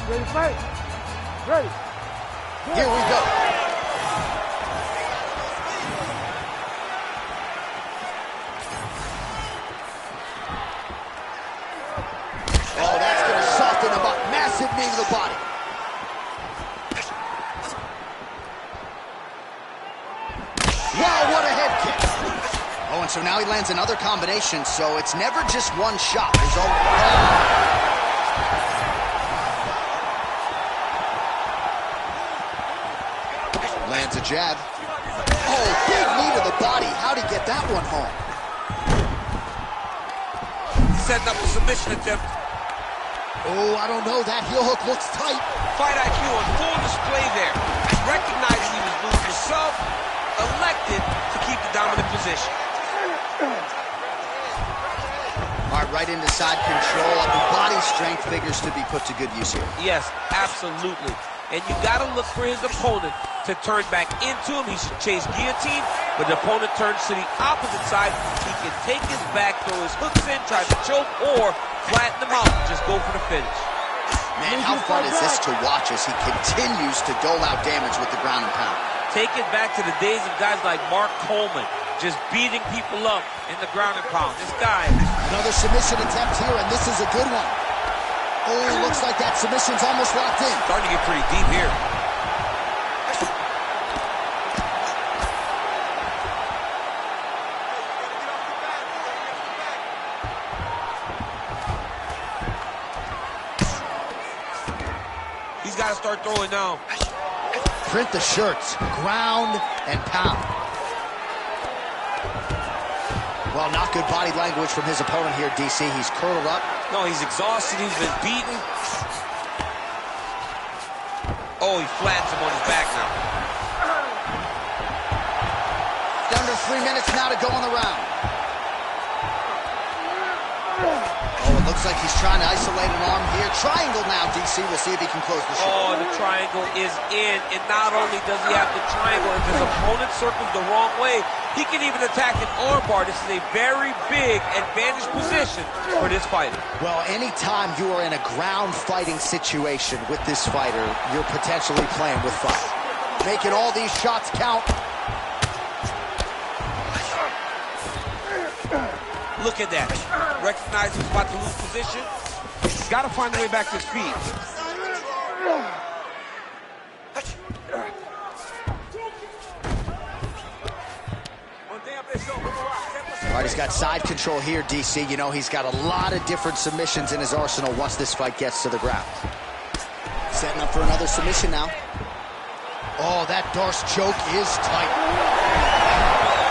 Ready to fight? Ready. Here we go. Oh, that's going to soften him up. Massive knee to the body. Wow, what a head kick. Oh, and so now he lands another combination, so it's never just one shot. There's lands a jab. Oh, big knee to the body. How'd he get that one home? Setting up a submission attempt. Oh, I don't know. That heel hook looks tight. Fight IQ on full display there. Recognizing he was losing himself, elected to keep the dominant position. All right, right into side control. The body strength figures to be put to good use here. Yes, absolutely. And you got to look for his opponent to turn back into him. He should chase guillotine, but the opponent turns to the opposite side. He can take his back, throw his hooks in, try to choke, or flatten him out and just go for the finish. Man, how fun is this to watch as he continues to dole out damage with the ground and pound? Take it back to the days of guys like Mark Coleman, just beating people up in the ground and pound. This guy. Another submission attempt here, and this is a good one. Oh, looks like that submission's almost locked in. Starting to get pretty deep here. He's got to start throwing now. Print the shirts, ground and pound. Well, not good body language from his opponent here, DC. He's curled up. No, he's exhausted. He's been beaten. Oh, he flattens him on his back now. Under 3 minutes now to go in the round. Oh, it looks like he's trying to isolate an arm here. Triangle now, DC. We'll see if he can close the show. Oh, the triangle is in. And not only does he have the triangle, if his opponent circles the wrong way, he can even attack an armbar. This is a very big advantage position for this fighter. Well, anytime you are in a ground fighting situation with this fighter, you're potentially playing with fire. Making all these shots count. Look at that. Recognize he's about to lose position. He's got to find a way back to his feet. All right, he's got side control here, DC. You know, he's got a lot of different submissions in his arsenal once this fight gets to the ground. Setting up for another submission now. Oh, that Darce choke is tight.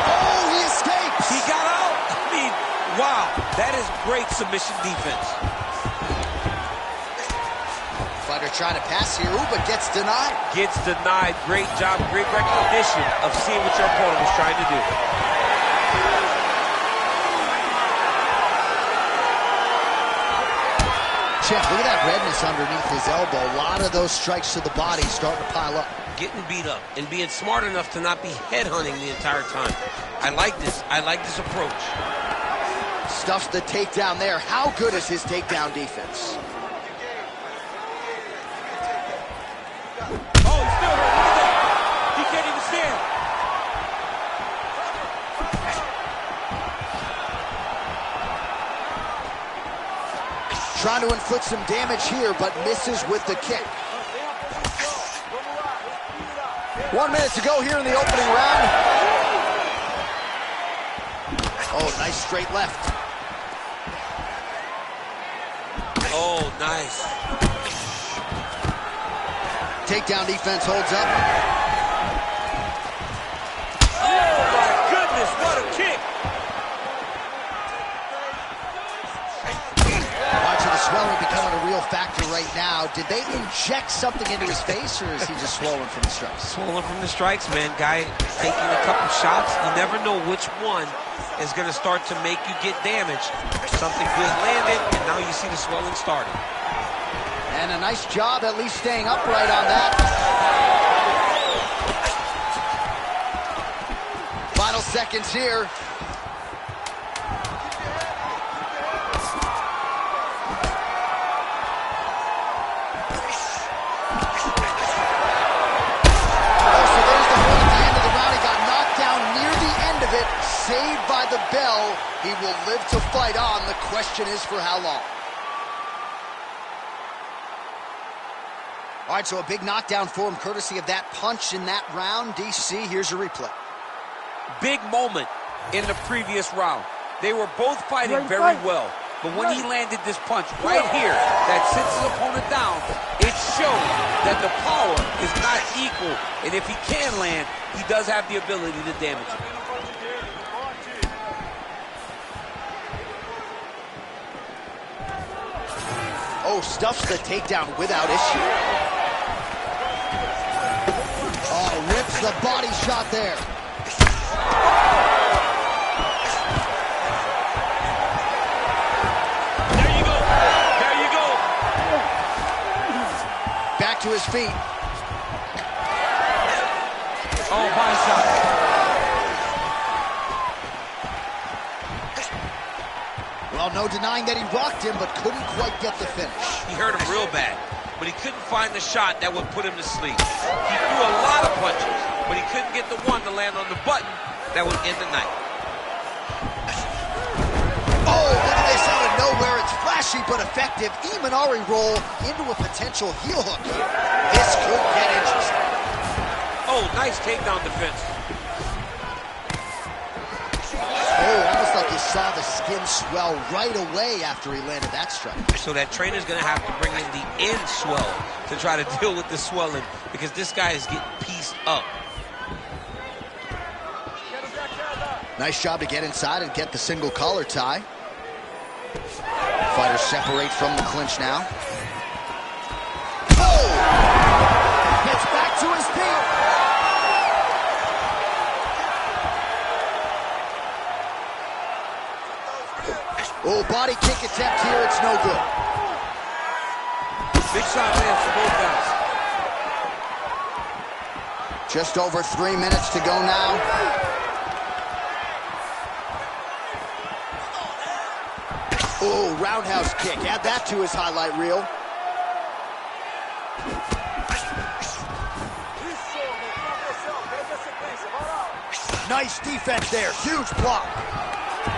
Oh, he escapes. He got out. I mean, wow, that is great submission defense. Fighter trying to pass here, ooh, but gets denied. Gets denied. Great job, great recognition of seeing what your opponent was trying to do. Check, look at that redness underneath his elbow. A lot of those strikes to the body starting to pile up. Getting beat up and being smart enough to not be headhunting the entire time. I like this. I like this approach. Stuffs the takedown there. How good is his takedown defense? Oh, he's still hurt. Look at that. He can't even stand. Trying to inflict some damage here, but misses with the kick. 1 minute to go here in the opening round. Oh, nice straight left. Oh, nice. Takedown defense holds up. Oh, my goodness, what a kick. Watching the swelling becoming a real factor right now. Did they inject something into his face, or is he just swollen from the strikes? Swollen from the strikes, man. Guy taking a couple shots. You never know which one is going to start to make you get damaged. Something good landed, and now you see the swelling starting. And a nice job at least staying upright on that. Final seconds here. saved by the bell. He will live to fight on. The question is for how long. All right, so a big knockdown for him, courtesy of that punch in that round. DC, here's your replay. Big moment in the previous round. They were both fighting very well. But when he landed this punch right here that sits his opponent down, it shows that the power is not equal. And if he can land, he does have the ability to damage him. Oh, stuffs the takedown without issue. Oh, rips the body shot there. There you go. There you go. Back to his feet. Oh, body shot. Well, no denying that he rocked him, but couldn't quite get the finish. He hurt him real bad, but he couldn't find the shot that would put him to sleep. He threw a lot of punches, but he couldn't get the one to land on the button that would end the night. Oh, look at this out of nowhere. It's flashy but effective. Imanari roll into a potential heel hook here. This could get interesting. Oh, nice takedown defense. Oh, almost like you saw the skin swell right away after he landed that strike. So that trainer's going to have to bring in the end swell to try to deal with the swelling because this guy is getting pieced up. Nice job to get inside and get the single collar tie. Fighters separate from the clinch now. Oh! Gets back to his feet. Oh, body kick attempt here. It's no good. Big shot lands for both guys. Just over 3 minutes to go now. Oh, roundhouse kick. Add that to his highlight reel. Nice defense there. Huge block.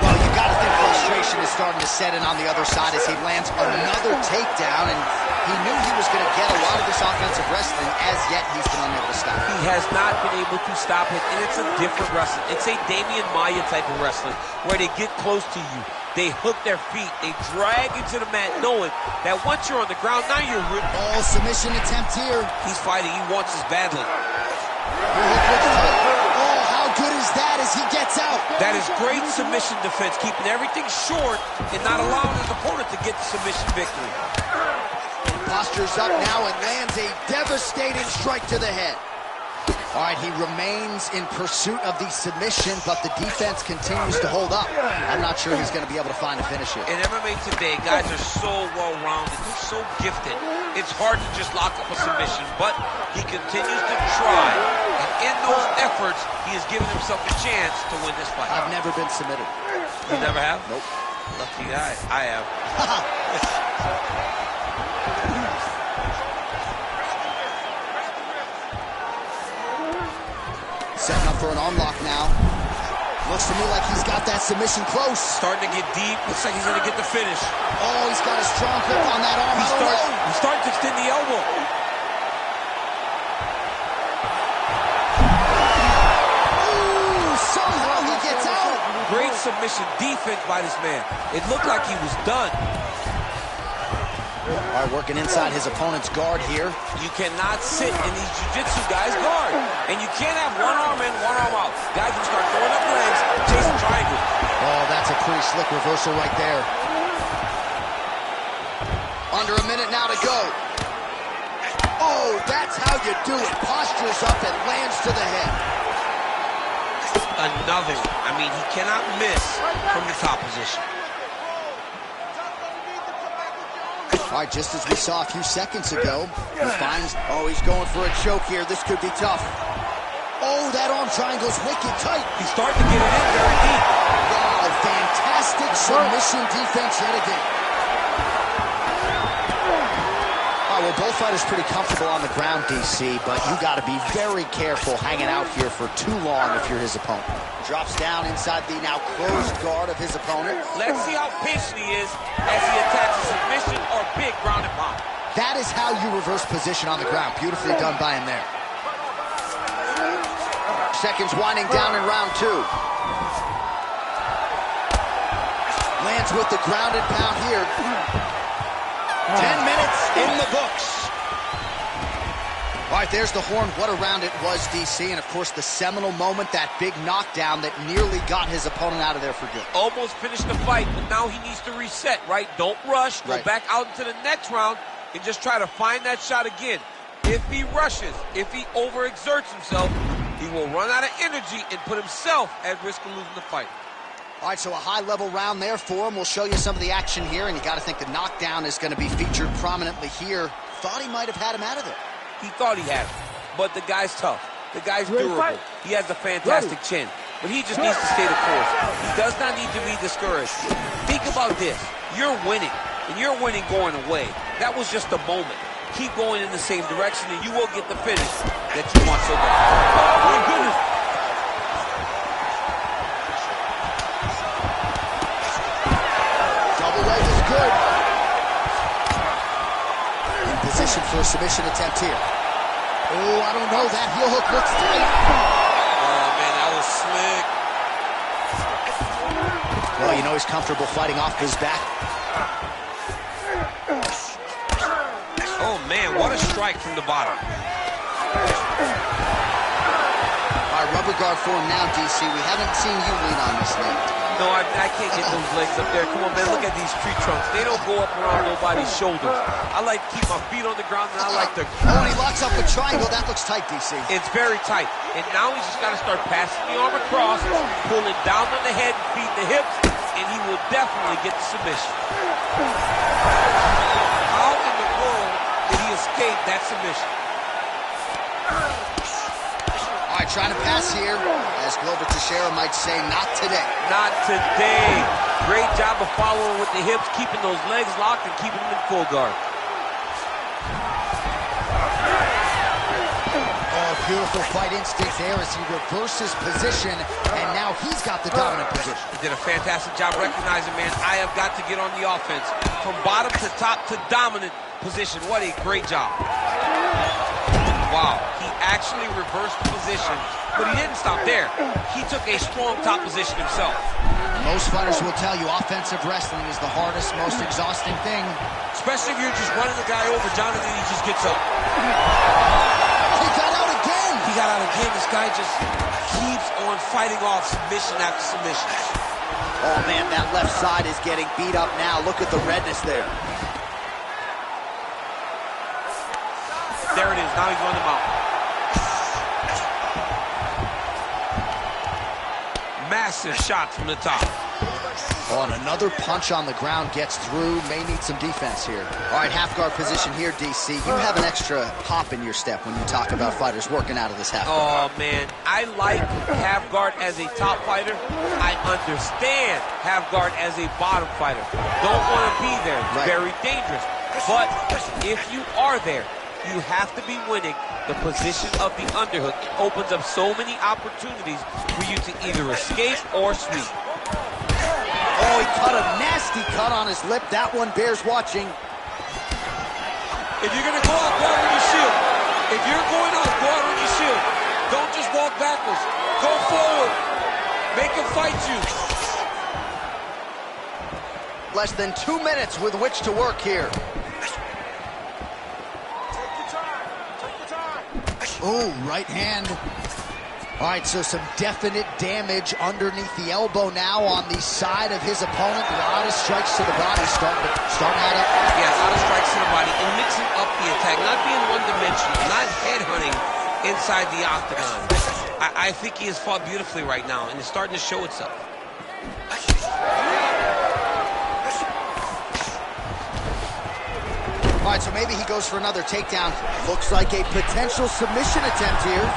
Well, you got to think frustration is starting to set in on the other side as he lands another takedown, and he knew he was going to get a lot of this offensive wrestling. As yet, he's been unable to stop it. He has not been able to stop it, and it's a different wrestling. It's a Damian Maia type of wrestling where they get close to you. They hook their feet. They drag you to the mat knowing that once you're on the ground, now you're ripped. Oh, submission attempt here. He's fighting. He wants this badly. Oh, how good is that as he gets out? That is great submission defense, keeping everything short and not allowing his opponent to get the submission victory. Postures up now and lands a devastating strike to the head. All right, he remains in pursuit of the submission, but the defense continues to hold up. I'm not sure he's going to be able to find a finish here. In MMA today, guys are so well-rounded. They're so gifted. It's hard to just lock up a submission, but he continues to try. And in those efforts, he has given himself a chance to win this fight. I've never been submitted. You never have? Nope. Lucky guy. I have. Setting up for an arm lock now. Looks to me like he's got that submission close. Starting to get deep. Looks like he's going to get the finish. Oh, he's got a strong grip on that arm. He's starting to extend the elbow. Ooh, somehow he gets out. Great submission defense by this man. It looked like he was done. All right, working inside his opponent's guard here. You cannot sit in these jiu-jitsu guys' guard. And you can't have one arm in, one arm out. Guys will start throwing up legs, chasing triangles. Oh, that's a pretty slick reversal right there. Under a minute now to go. Oh, that's how you do it. Postures up and lands to the head. Another. I mean, he cannot miss from the top position. All right, just as we saw a few seconds ago, he finds, oh, he's going for a choke here. This could be tough. Oh, that arm triangle's wicked tight. He's starting to get it in very deep. Wow, fantastic submission defense yet again. All right, well, Well, both fighters pretty comfortable on the ground, DC, but you got to be very careful hanging out here for too long if you're his opponent. Drops down inside the now closed guard of his opponent. Let's see how patient he is as he attacks a submission or big ground and pound. That is how you reverse position on the ground. Beautifully done by him there. Seconds winding down in round 2. Lands with the ground and pound here. 10 minutes in the books. All right, there's the horn. What a round it was, DC. And, of course, the seminal moment, that big knockdown that nearly got his opponent out of there for good. Almost finished the fight, but now he needs to reset, right? Don't rush. Go back out into the next round and just try to find that shot again. If he rushes, if he overexerts himself, he will run out of energy and put himself at risk of losing the fight. All right, so a high-level round there for him. We'll show you some of the action here, and you got to think the knockdown is going to be featured prominently here. Thought he might have had him out of there. He thought he had him, but the guy's tough. The guy's durable. He has a fantastic chin, but he just needs to stay the course. He does not need to be discouraged. Think about this. You're winning, and you're winning going away. That was just a moment. Keep going in the same direction, and you will get the finish that you want so bad. Oh, my goodness. Double leg is good. In position for a submission attempt here. Oh, I don't know. That heel hook looks tight. Oh, man, that was slick. Well, you know he's comfortable fighting off his back. Oh, man, what a strike from the bottom. All right, rubber guard for him now, DC. We haven't seen you lean on this leg. No, I can't get those legs up there. Come on, man, look at these tree trunks. They don't go up around nobody's shoulders. I like to keep my feet on the ground, and I like to... Oh, and he locks up a triangle. That looks tight, DC. It's very tight. And now he's just got to start passing the arm across, pulling down on the head and feet the hips, and he will definitely get the submission. How in the world did he escape that submission? All right, trying to pass here, as Glover Teixeira might say, not today. Not today. Great job of following with the hips, keeping those legs locked and keeping them in full guard. Oh, beautiful fight instinct there as he reverses position, and now he's got the dominant position. He did a fantastic job recognizing, man, I have got to get on the offense. From bottom to top to dominant position. What a great job. Wow, he actually reversed the position, but he didn't stop there. He took a strong top position himself. Most fighters will tell you offensive wrestling is the hardest, most exhausting thing. Especially if you're just running the guy over, Jonathan, he just gets up. He got out again. He got out again. This guy just keeps on fighting off submission after submission. Oh, man, that left side is getting beat up now. Look at the redness there. There it is. Now he's running him out. Massive shot from the top. Oh, and another punch on the ground gets through. May need some defense here. All right, half guard position here, DC. You have an extra hop in your step when you talk about fighters working out of this half guard. Oh, man. I like half guard as a top fighter. I understand half guard as a bottom fighter. Don't want to be there. It's very dangerous. But if you are there, you have to be winning the position of the underhook. It opens up so many opportunities for you to either escape or sweep. Oh, he cut a nasty cut on his lip. That one bears watching. If you're going to go out, go out on your shield. If you're going out, go out on your shield. Don't just walk backwards. Go forward. Make him fight you. Less than 2 minutes with which to work here. Oh, right hand. All right, so some definite damage underneath the elbow now on the side of his opponent. A lot of strikes to the body starting out up. Yeah, a lot of strikes to the body and mixing up the attack, not being one-dimensional, not headhunting inside the octagon. I think he has fought beautifully right now, and it's starting to show itself. All right, so maybe he goes for another takedown. Looks like a potential submission attempt here.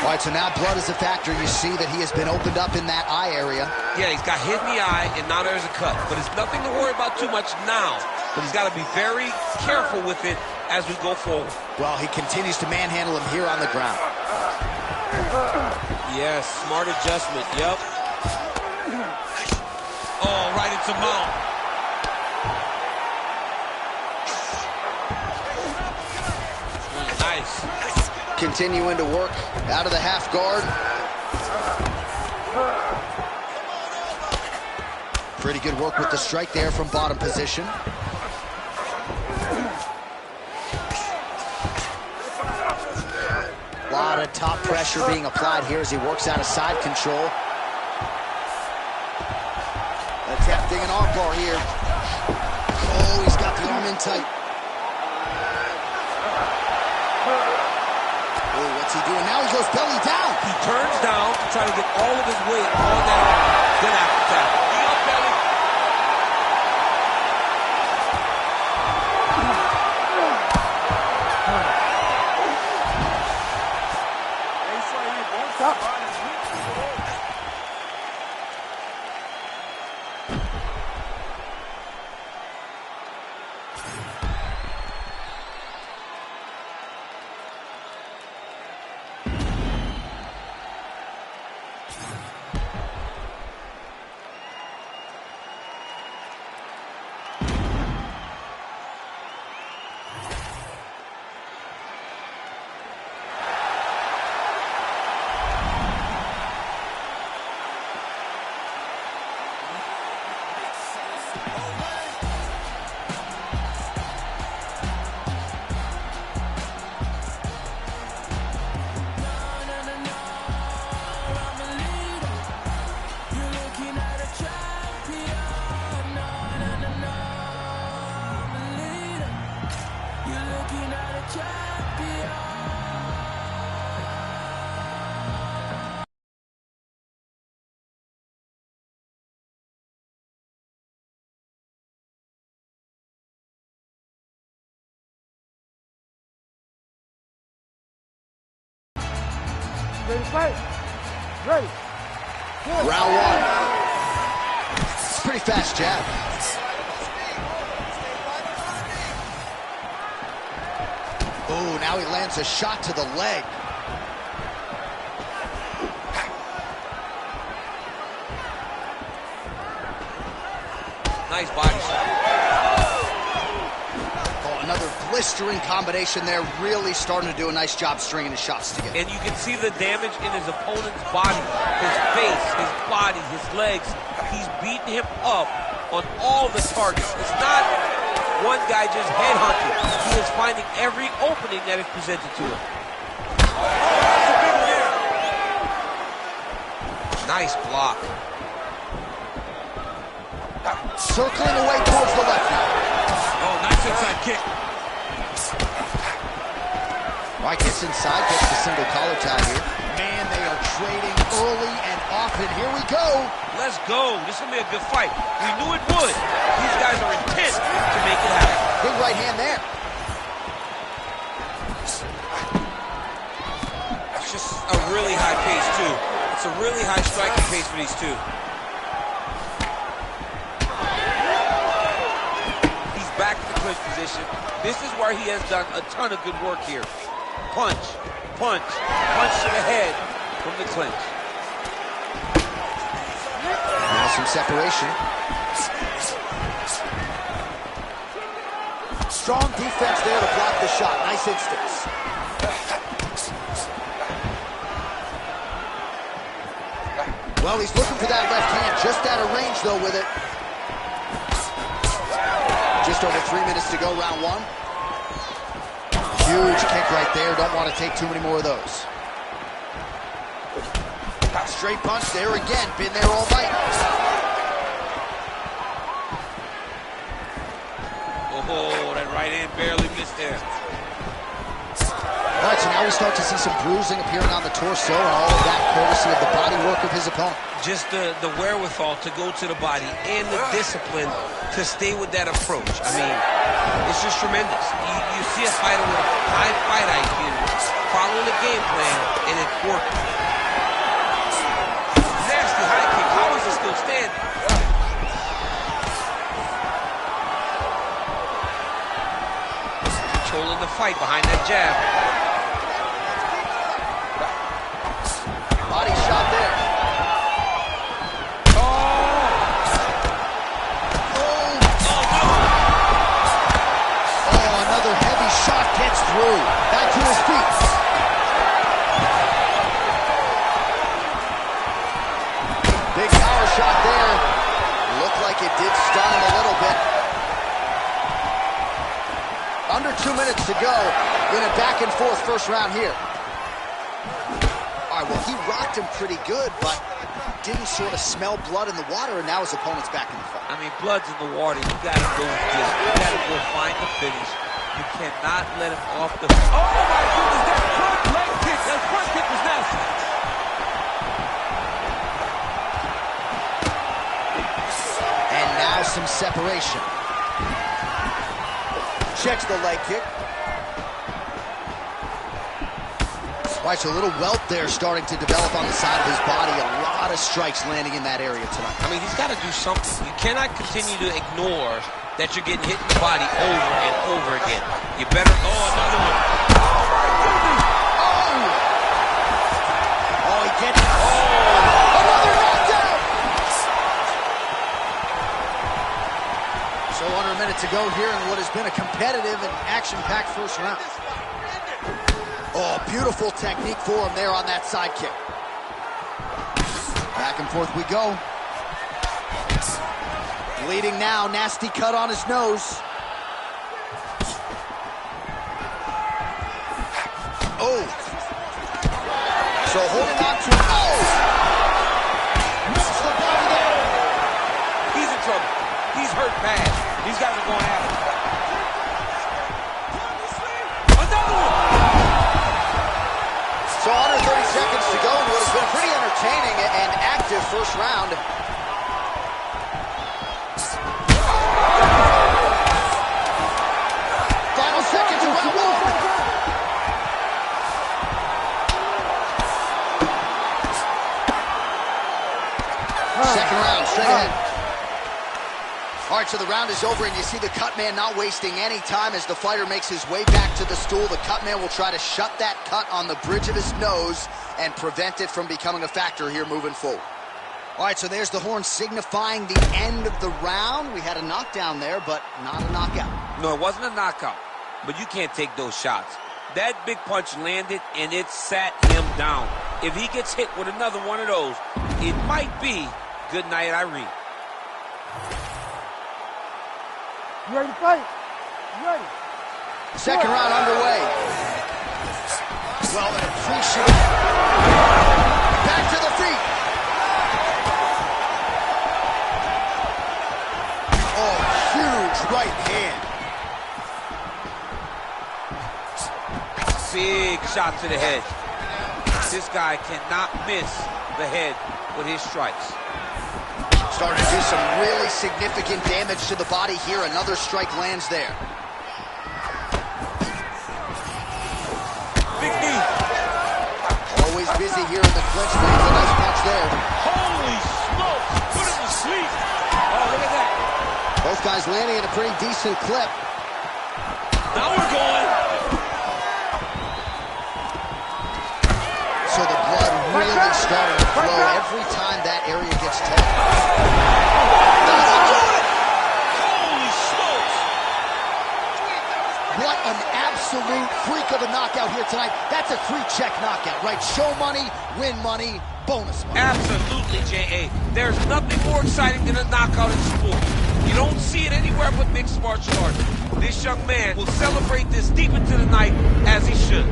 All All right, so now blood is a factor. You see that he has been opened up in that eye area. Yeah, he's got hit in the eye, and now there's a cut. But it's nothing to worry about too much now. But he's got to be very careful with it as we go forward. Well, he continues to manhandle him here on the ground. Yes, smart adjustment, yep. Oh, right into mount. Nice. Continuing to work out of the half guard. Pretty good work with the strike there from bottom position. A lot of top pressure being applied here as he works out of side control. Attempting an armbar here. Oh, he's got the arm in tight. What's he doing now? He goes belly down. He turns down to try to get all of his weight on that arm. Then after tap. Knee up belly. Stop. Ready to fight? Ready. Good. Round one. It's a pretty fast jab. Oh, now he lands a shot to the leg. Nice body shot. Oh, another blistering combination there. Really starting to do a nice job stringing his shots together. And you can see the damage in his opponent's body, his face, his body, his legs. He's beating him up on all the targets. It's not one guy just headhunting. He is finding every opening that is presented to him. Nice block. Circling away towards the left now. Oh, nice inside kick. Right, gets inside, gets the single collar tie here. Man, they are trading early and often. Here we go. Let's go. This is going to be a good fight. We knew it would. These guys are intent to make it happen. Big right hand there. It's just a really high pace, too. It's a really high striking pace for these two. He's back in the clinch position. This is where he has done a ton of good work here. Punch, punch, punch to the head from the clinch. Now some separation. Strong defense there to block the shot. Nice instincts. Well, he's looking for that left hand. Just out of range, though, with it. Just over 3 minutes to go, round one. Huge kick right there. Don't want to take too many more of those. Straight punch there again. Been there all night. Oh, that right hand barely missed there. All right, so now we start to see some bruising appearing on the torso, and all of that courtesy of the body work of his opponent. Just the wherewithal to go to the body and the discipline to stay with that approach. I mean, it's just tremendous. You see a fighter with a high fight IQ following the game plan, and it's working. Nasty high kick. How is he still standing? Controlling the fight behind that jab. Body shot there. Another heavy shot gets through. Back to his feet. Big power shot there. Looked like it did stun him a little bit. Under 2 minutes to go in a back and forth first round here. All right, well, he rocked him pretty good, but didn't sort of smell blood in the water, and now his opponent's back in the fight. I mean, blood's in the water. You gotta go get it. You gotta go find the finish. You cannot let him off the... Oh, my goodness, that front leg kick. That front kick was nasty. And now some separation. Checks the leg kick. All right, so a little welt there starting to develop on the side of his body. A lot of strikes landing in that area tonight. I mean, he's got to do something. You cannot continue to ignore that you're getting hit in the body over and over again. You better... Oh, another one. Oh, my goodness. Oh, he gets... Oh, another knockdown. So under a minute to go here in what has been a competitive and action-packed first round. Oh, beautiful technique for him there on that side kick. Back and forth we go. Bleeding now, nasty cut on his nose. Oh. So holding on to it. Oh! Missed the body there. He's in trouble. He's hurt bad. These guys are going at it. Another one! So under 30 seconds to go in what has been a pretty entertaining and active first round. Final seconds of round one. Second round, straight ahead. All right, so the round is over, and you see the cut man not wasting any time as the fighter makes his way back to the stool. The cut man will try to shut that cut on the bridge of his nose and prevent it from becoming a factor here moving forward. All right, so there's the horn signifying the end of the round. We had a knockdown there, but not a knockout. No, it wasn't a knockout, but you can't take those shots. That big punch landed, and it sat him down. If he gets hit with another one of those, it might be good night, Irene. You ready to fight? You ready? Second round underway. Well, an appreciated. Back to the feet. Oh, huge right hand. Big shot to the head. This guy cannot miss the head with his strikes. Starting to do some really significant damage to the body here. Another strike lands there. Big knee. Always busy here in the clinch. Lands a nice punch there. Holy smokes. Put him to sleep. Oh, look at that. Both guys landing at a pretty decent clip. Now we're going. So the blood really starting to flow every time that area gets touched. Holy smokes! What an absolute freak of a knockout here tonight. That's a 3-check knockout, right? Show money, win money, bonus money. Absolutely, J.A. There's nothing more exciting than a knockout in sport. You don't see it anywhere but mixed martial arts. This young man will celebrate this deep into the night as he should.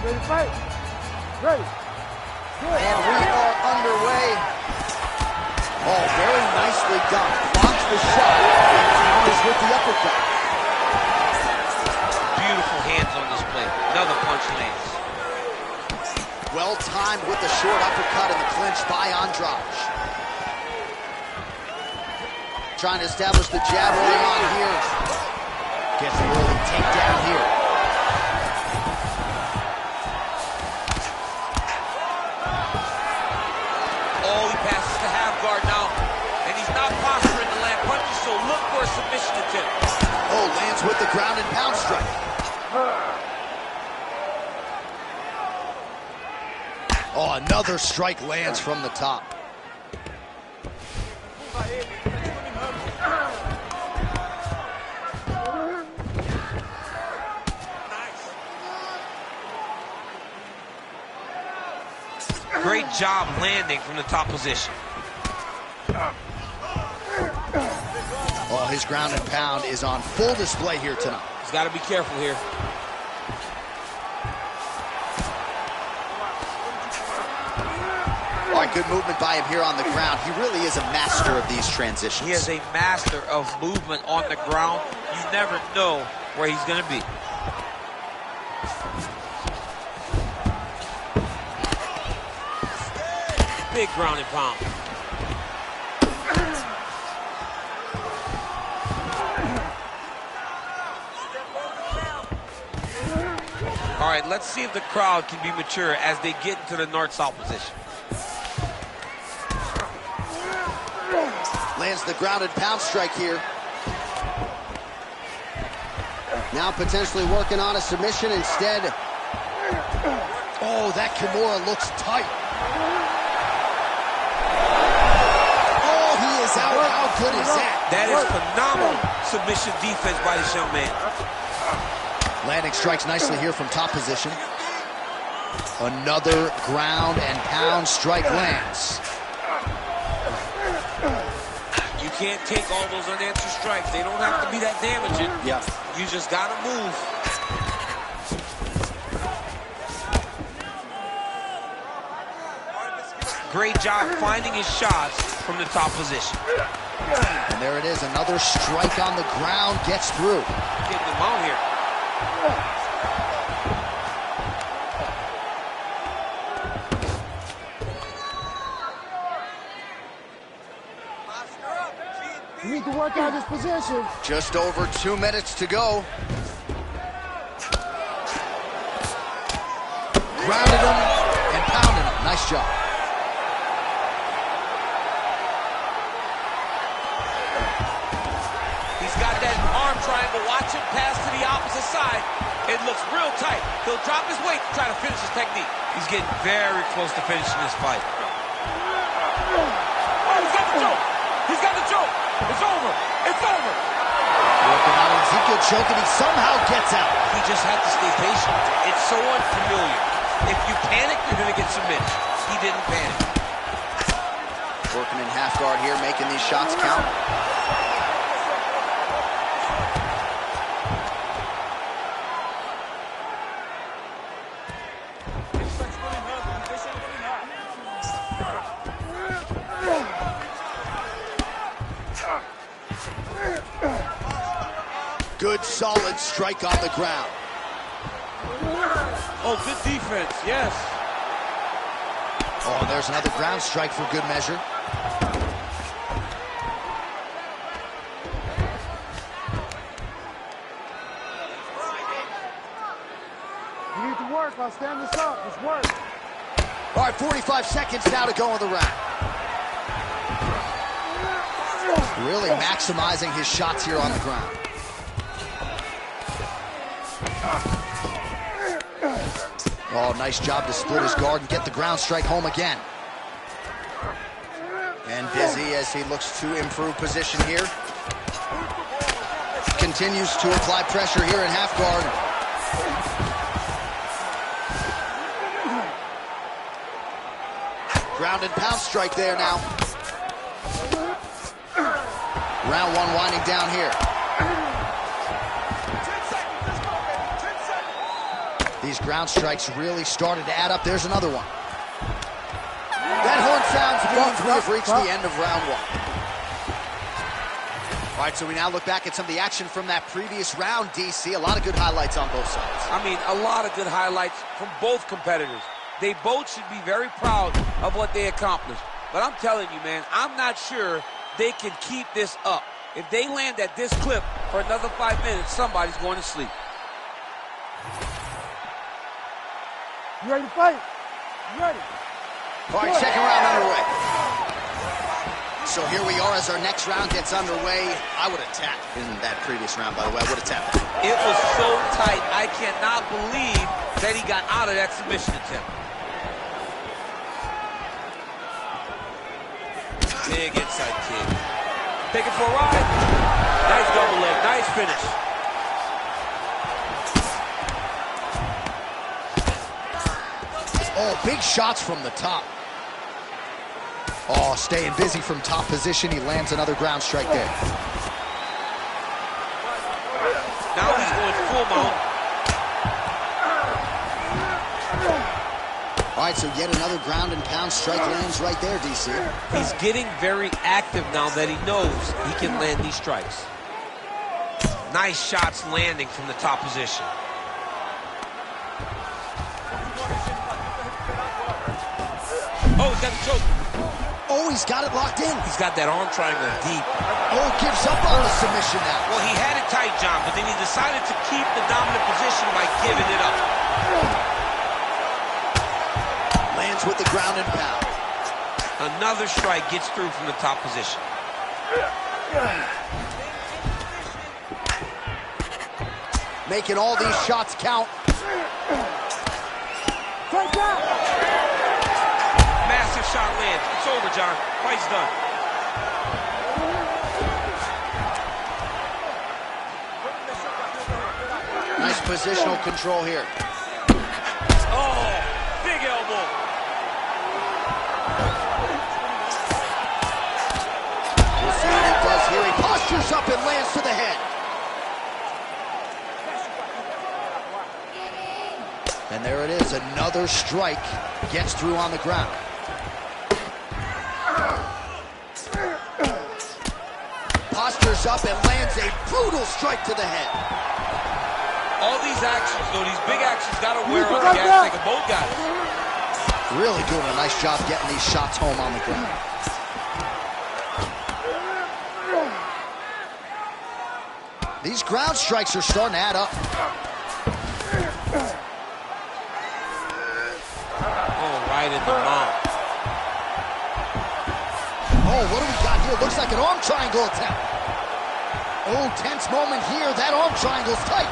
Ready, fight. Ready. Good. And we are underway. Oh, very nicely done. Blocks the shot and counters with the uppercut. Beautiful hands on this play. Another punch lands. Well timed with the short uppercut and the clinch by Andrade. Trying to establish the jab early on here. Gets an early takedown here. Oh, he passes to half guard now. And he's not posturing to land punches, so look for a submission attempt. Oh, lands with the ground and pound strike. Oh, another strike lands from the top. Great job landing from the top position. Oh, his ground and pound is on full display here tonight. He's got to be careful here. All right, good movement by him here on the ground. He really is a master of these transitions. He is a master of movement on the ground. You never know where he's going to be. Big ground and pound. All right, let's see if the crowd can be mature as they get into the north-south position. Lands the ground and pound strike here. Now potentially working on a submission instead. Oh, that Kimura looks tight. Oh, he is out. How good is that? That is phenomenal submission defense by this young man. Landing strikes nicely here from top position. Another ground and pound strike lands. You can't take all those unanswered strikes. They don't have to be that damaging. Yeah. You just got to move. Great job finding his shots from the top position. And there it is, another strike on the ground, gets through. Getting him out here. You need to work out his position. Just over 2 minutes to go. Grounded him and pounded him. Nice job. He's got that arm triangle. Watch him pass to the opposite side. It looks real tight. He'll drop his weight to try to finish his technique. He's getting very close to finishing this fight. Oh, he's got the choke. He's got the choke. It's over. It's over. Working on Ezekiel choke and he somehow gets out. He just had to stay patient. It's so unfamiliar. If you panic, you're going to get submitted. He didn't panic. Working in half guard here, making these shots count. Good, solid strike on the ground. Oh, good defense, yes. Oh, there's another ground strike for good measure. You need to work. I'll stand this up. It's work. All right, 45 seconds now to go in the round. Really maximizing his shots here on the ground. Oh, nice job to split his guard and get the ground strike home again. And busy as he looks to improve position here. Continues to apply pressure here in half guard. Ground and pound strike there now. Round one winding down here. The These ground strikes really started to add up. There's another one. That horn sounds means we have reached the end of round one. All right, so we now look back at some of the action from that previous round, DC. A lot of good highlights on both sides. I mean, a lot of good highlights from both competitors. They both should be very proud of what they accomplished. But I'm telling you, man, I'm not sure they can keep this up. If they land at this clip for another 5 minutes, somebody's going to sleep. You ready to fight? You ready? All right, second round underway. So here we are as our next round gets underway. I would have tapped in that previous round, by the way. I would have tapped. It was so tight, I cannot believe that he got out of that submission attempt. Big inside kick. Take it for a ride. Nice double leg, nice finish. Oh, big shots from the top. Oh, staying busy from top position. He lands another ground strike there. Now he's going full mount. All right, so yet another ground and pound strike lands right there, DC. He's getting very active now that he knows he can land these strikes. Nice shots landing from the top position. Oh, he's got the choke. Oh, he's got it locked in. He's got that arm triangle deep. Oh, gives up on the submission now. Well, he had it tight, John, but then he decided to keep the dominant position by giving it up. Lands with the ground and pound. Another strike gets through from the top position. Making all these shots count. Take that! Massive shot lands. It's over, John. Fight's done. Nice positional control here. Oh, big elbow. We'll see what he does here. He postures up and lands to the head. And there it is. Another strike gets through on the ground. Postures up and lands a brutal strike to the head. All these actions, though, these big actions, got to wear on the gas tank of both guys. Really doing a nice job getting these shots home on the ground. These ground strikes are starting to add up. Oh, right in the mouth. Oh, what do we got here? Looks like an arm triangle attempt. Oh, tense moment here. That arm triangle's tight.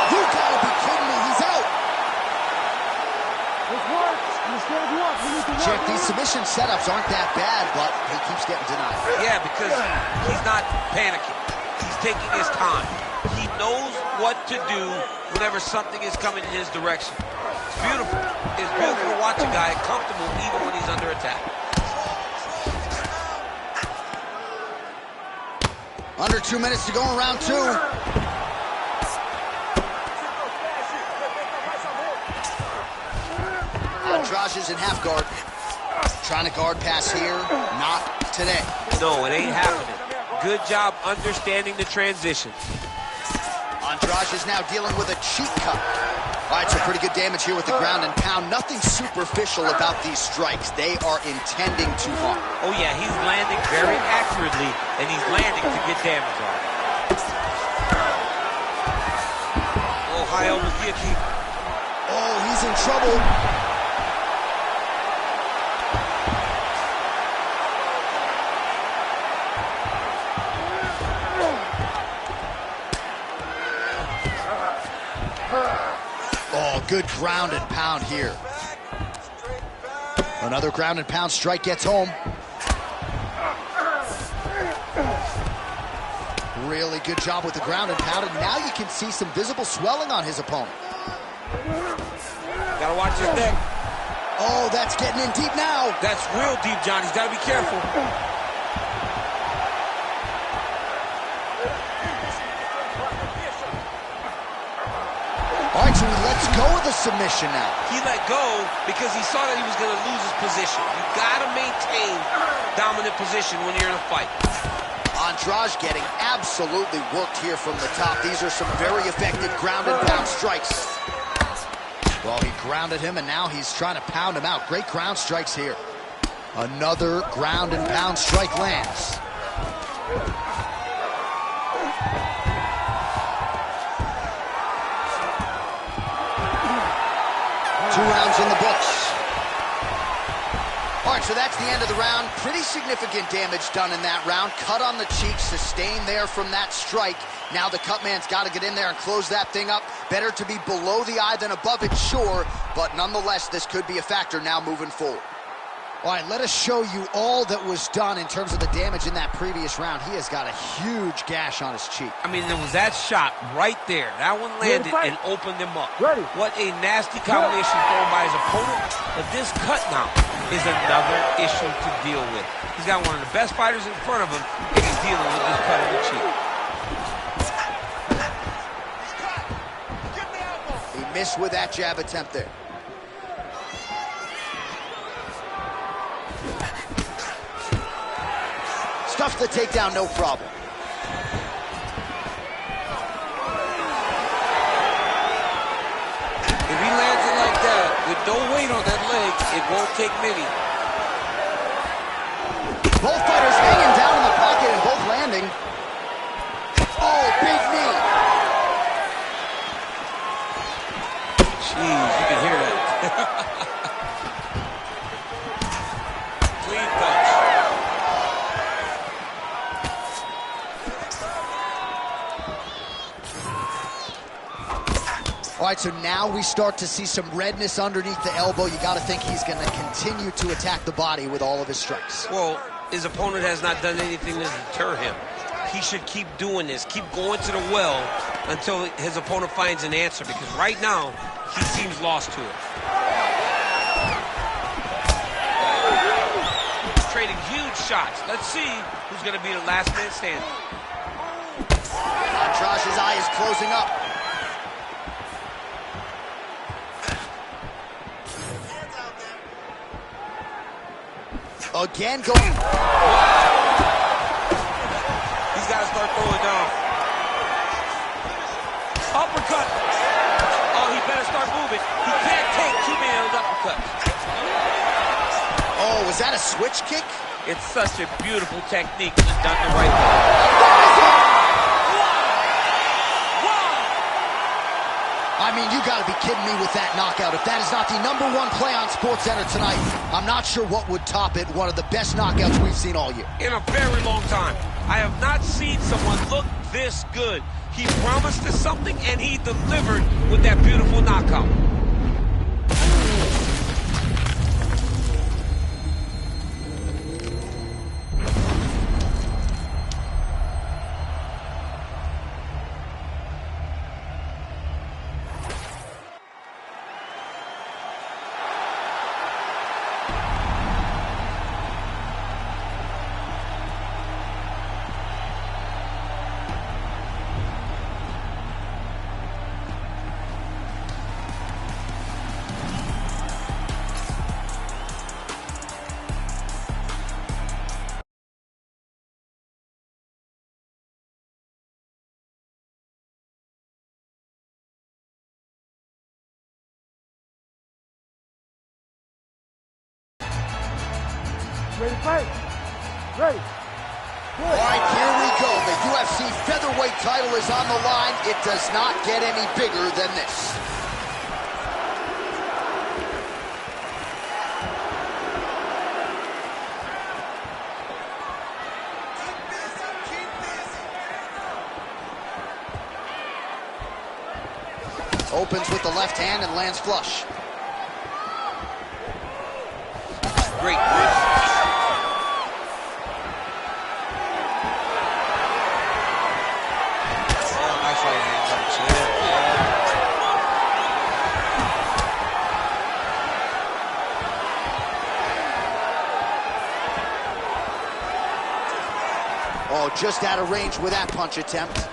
You gotta be kidding me. He's out. This works. I'm scared you up. We need to work. Check, these submission setups aren't that bad, but he keeps getting denied. Yeah, because he's not panicking. He's taking his time. He knows what to do whenever something is coming in his direction. It's beautiful. It's beautiful to watch a guy comfortable even when he's under attack. Under 2 minutes to go in round two. Andrade is in half guard. Trying to guard pass here. Not today. No, it ain't happening. Good job understanding the transition. Andrade is now dealing with a cheek cut. All right, so pretty good damage here with the ground and pound. Nothing superficial about these strikes. They are intending to harm. Oh, yeah, he's landing very accurately, and he's landing to get damage on. Oh, high elbow guillotine. Oh, he's in trouble. Oh, good ground and pound here. Another ground and pound strike gets home. Really good job with the ground and pound, and now you can see some visible swelling on his opponent. Gotta watch his neck. Oh, that's getting in deep now. That's real deep, John. He's gotta be careful. go of the submission now. He let go because he saw that he was going to lose his position. You got to maintain dominant position when you're in a fight. Andrade getting absolutely worked here from the top. These are some very effective ground and pound strikes. Well, he grounded him, and now he's trying to pound him out. Great ground strikes here. Another ground and pound strike lands. 2 rounds in the books. All right, so that's the end of the round. Pretty significant damage done in that round. Cut on the cheek, sustained there from that strike. Now the cut man's got to get in there and close that thing up. Better to be below the eye than above it, sure, but nonetheless, this could be a factor now moving forward. All right, let us show you all that was done in terms of the damage in that previous round. He has got a huge gash on his cheek. I mean, there was that shot right there. That one landed and opened him up. Ready. What a nasty combination thrown by his opponent. But this cut now is another issue to deal with. He's got one of the best fighters in front of him, and he's dealing with this cut in the cheek. He missed with that jab attempt there. Stuffed the takedown, no problem. If he lands it like that, with no weight on that leg, it won't take many. Both fighters hanging down in the pocket and both landing. Oh, big knee. Jeez, you can hear that. Clean punch. All right, so now we start to see some redness underneath the elbow. You got to think he's going to continue to attack the body with all of his strikes. Well, his opponent has not done anything to deter him. He should keep doing this, keep going to the well until his opponent finds an answer, because right now, he seems lost to it. He's trading huge shots. Let's see who's going to be the last man standing. Andrade's eye is closing up. Again going. He's got to start throwing down. Uppercut. Oh, he better start moving. He can't take too many of those uppercuts. Oh, was that a switch kick? It's such a beautiful technique when it's done the right way. I mean, you got to be kidding me with that knockout. If that is not the #1 play on SportsCenter tonight, I'm not sure what would top it. One of the best knockouts we've seen all year. In a very long time. I have not seen someone look this good. He promised us something, and he delivered with that beautiful knockout. Ready to fight. Ready. All right, here we go. The UFC featherweight title is on the line. It does not get any bigger than this. Opens with the left hand and lands flush. Great punch. Nice right hand punch. Oh, just out of range with that punch attempt.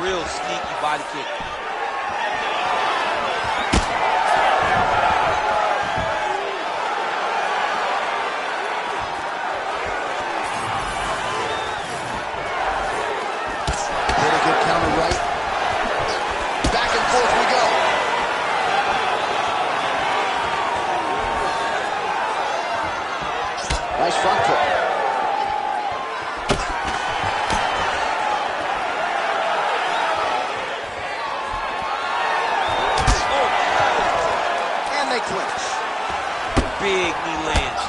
Real sneaky body kick. Pretty good counter right. Back and forth we go. Nice front kick. Clinch. Big knee lands.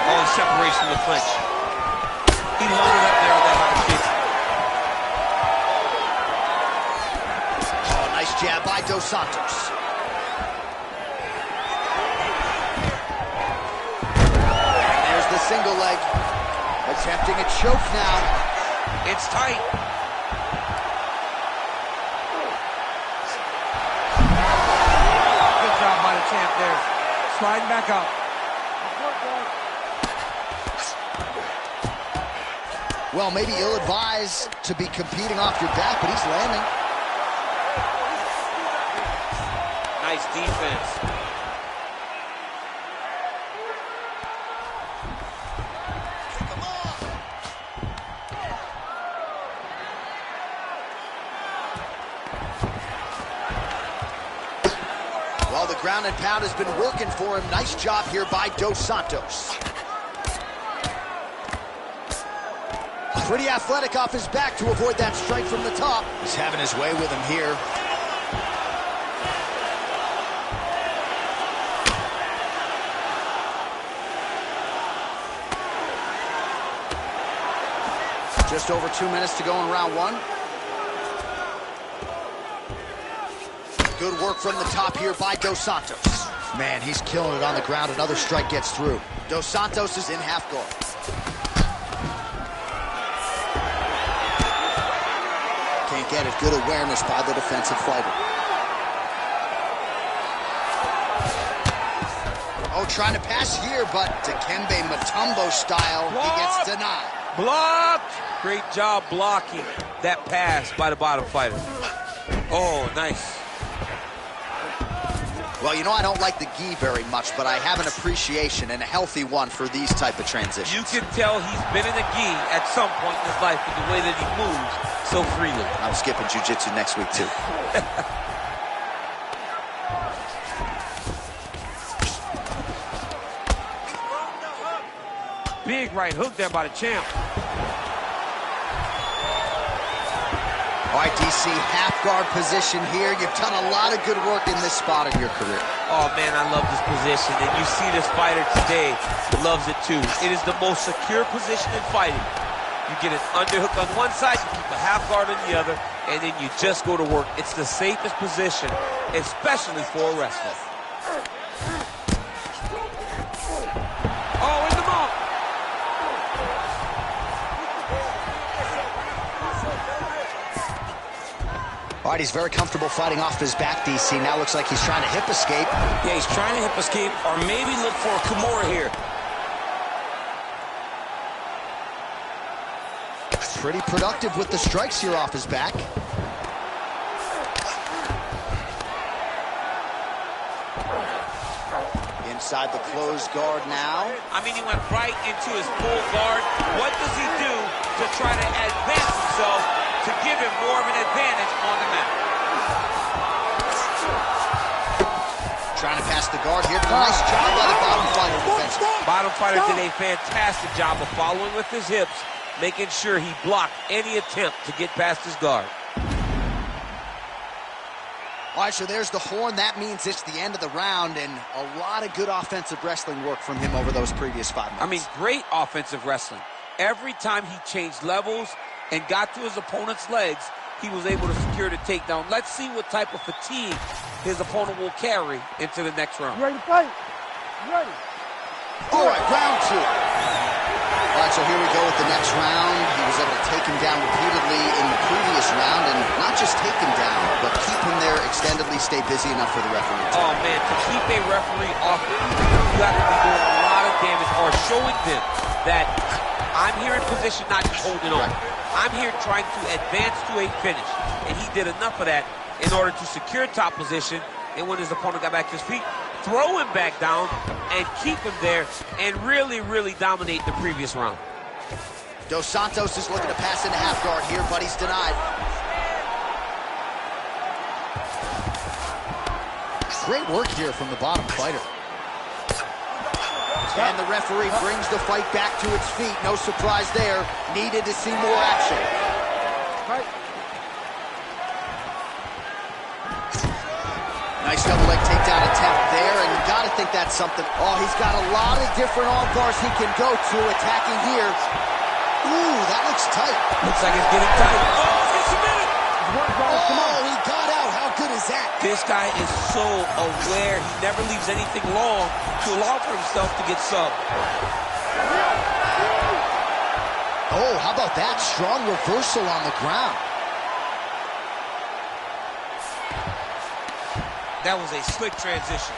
Oh, he separates from the clinch. He loaded up there on that high kick. Oh, nice jab by Dos Santos. And there's the single leg. Attempting a choke now. It's tight. By the champ there. Sliding back up. Well, maybe ill-advised to be competing off your back, but he's landing. Nice defense. Well, the ground and pound has been working for him. Nice job here by Dos Santos. Pretty athletic off his back to avoid that strike from the top. He's having his way with him here. Just over 2 minutes to go in round one. Good work from the top here by Dos Santos. Man, he's killing it on the ground. Another strike gets through. Dos Santos is in half guard. Can't get it. Good awareness by the defensive fighter. Oh, trying to pass here, but Dikembe Mutombo style, he gets denied. Blocked! Great job blocking that pass by the bottom fighter. Oh, nice. Well, you know, I don't like the gi very much, but I have an appreciation, and a healthy one, for these type of transitions. You can tell he's been in the gi at some point in his life with the way that he moves so freely. I'm skipping jiu-jitsu next week, too. Big right hook there by the champ. All right, DC, half guard position here. You've done a lot of good work in this spot in your career. Oh, man, I love this position. And you see this fighter today loves it, too. It is the most secure position in fighting. You get an underhook on one side, you keep a half guard on the other, and then you just go to work. It's the safest position, especially for a wrestler. Oh, in the mouth. All right, he's very comfortable fighting off his back, DC. Now looks like he's trying to hip escape. Yeah, he's trying to hip escape, or maybe look for a Kimura here. Pretty productive with the strikes here off his back. Inside the closed guard now. I mean, he went right into his full guard. What does he do to try to advance himself to give him more of an advantage on the mat? Trying to pass the guard here. Nice job by the bottom fighter defensively. Bottom fighter did a fantastic job of following with his hips, making sure he blocked any attempt to get past his guard. All right, so there's the horn. That means it's the end of the round, and a lot of good offensive wrestling work from him over those previous 5 minutes. I mean, great offensive wrestling. Every time he changed levels and got to his opponent's legs, he was able to secure the takedown. Let's see what type of fatigue his opponent will carry into the next round. You ready to fight? You ready? All right, round two. All right, so here we go with the next round. He was able to take him down repeatedly in the previous round, and not just take him down, but keep him there extendedly, stay busy enough for the referee. Oh, man, to keep a referee off, you got to be doing a lot of damage or showing them that I'm here in position, not just holding on. I'm here trying to advance to a finish. And he did enough of that in order to secure top position. And when his opponent got back to his feet, throw him back down and keep him there and really, really dominate the previous round. Dos Santos is looking to pass into half guard here, but he's denied. Great work here from the bottom fighter. And the referee brings the fight back to its feet. No surprise there. Needed to see more action. Right. Nice double leg takedown attempt there, and you gotta think that's something. Oh, he's got a lot of different arm bars he can go to, attacking here. Ooh, that looks tight. Looks like it's getting tight. Oh, he's submitted. Oh, he got out. How good is that? This guy is so aware. He never leaves anything long to allow for himself to get subbed. Oh, how about that? Strong reversal on the ground. That was a slick transition.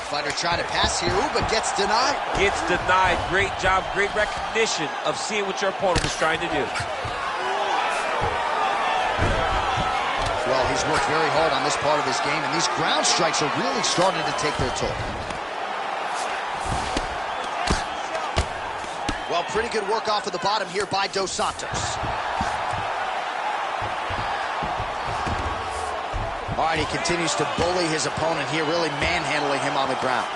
Fighter trying to pass here, ooh, but gets denied. Gets denied. Great job, great recognition of seeing what your opponent was trying to do. Well, he's worked very hard on this part of his game, and these ground strikes are really starting to take their toll. Well, pretty good work off of the bottom here by Dos Santos. All right, he continues to bully his opponent here, really manhandling him on the ground.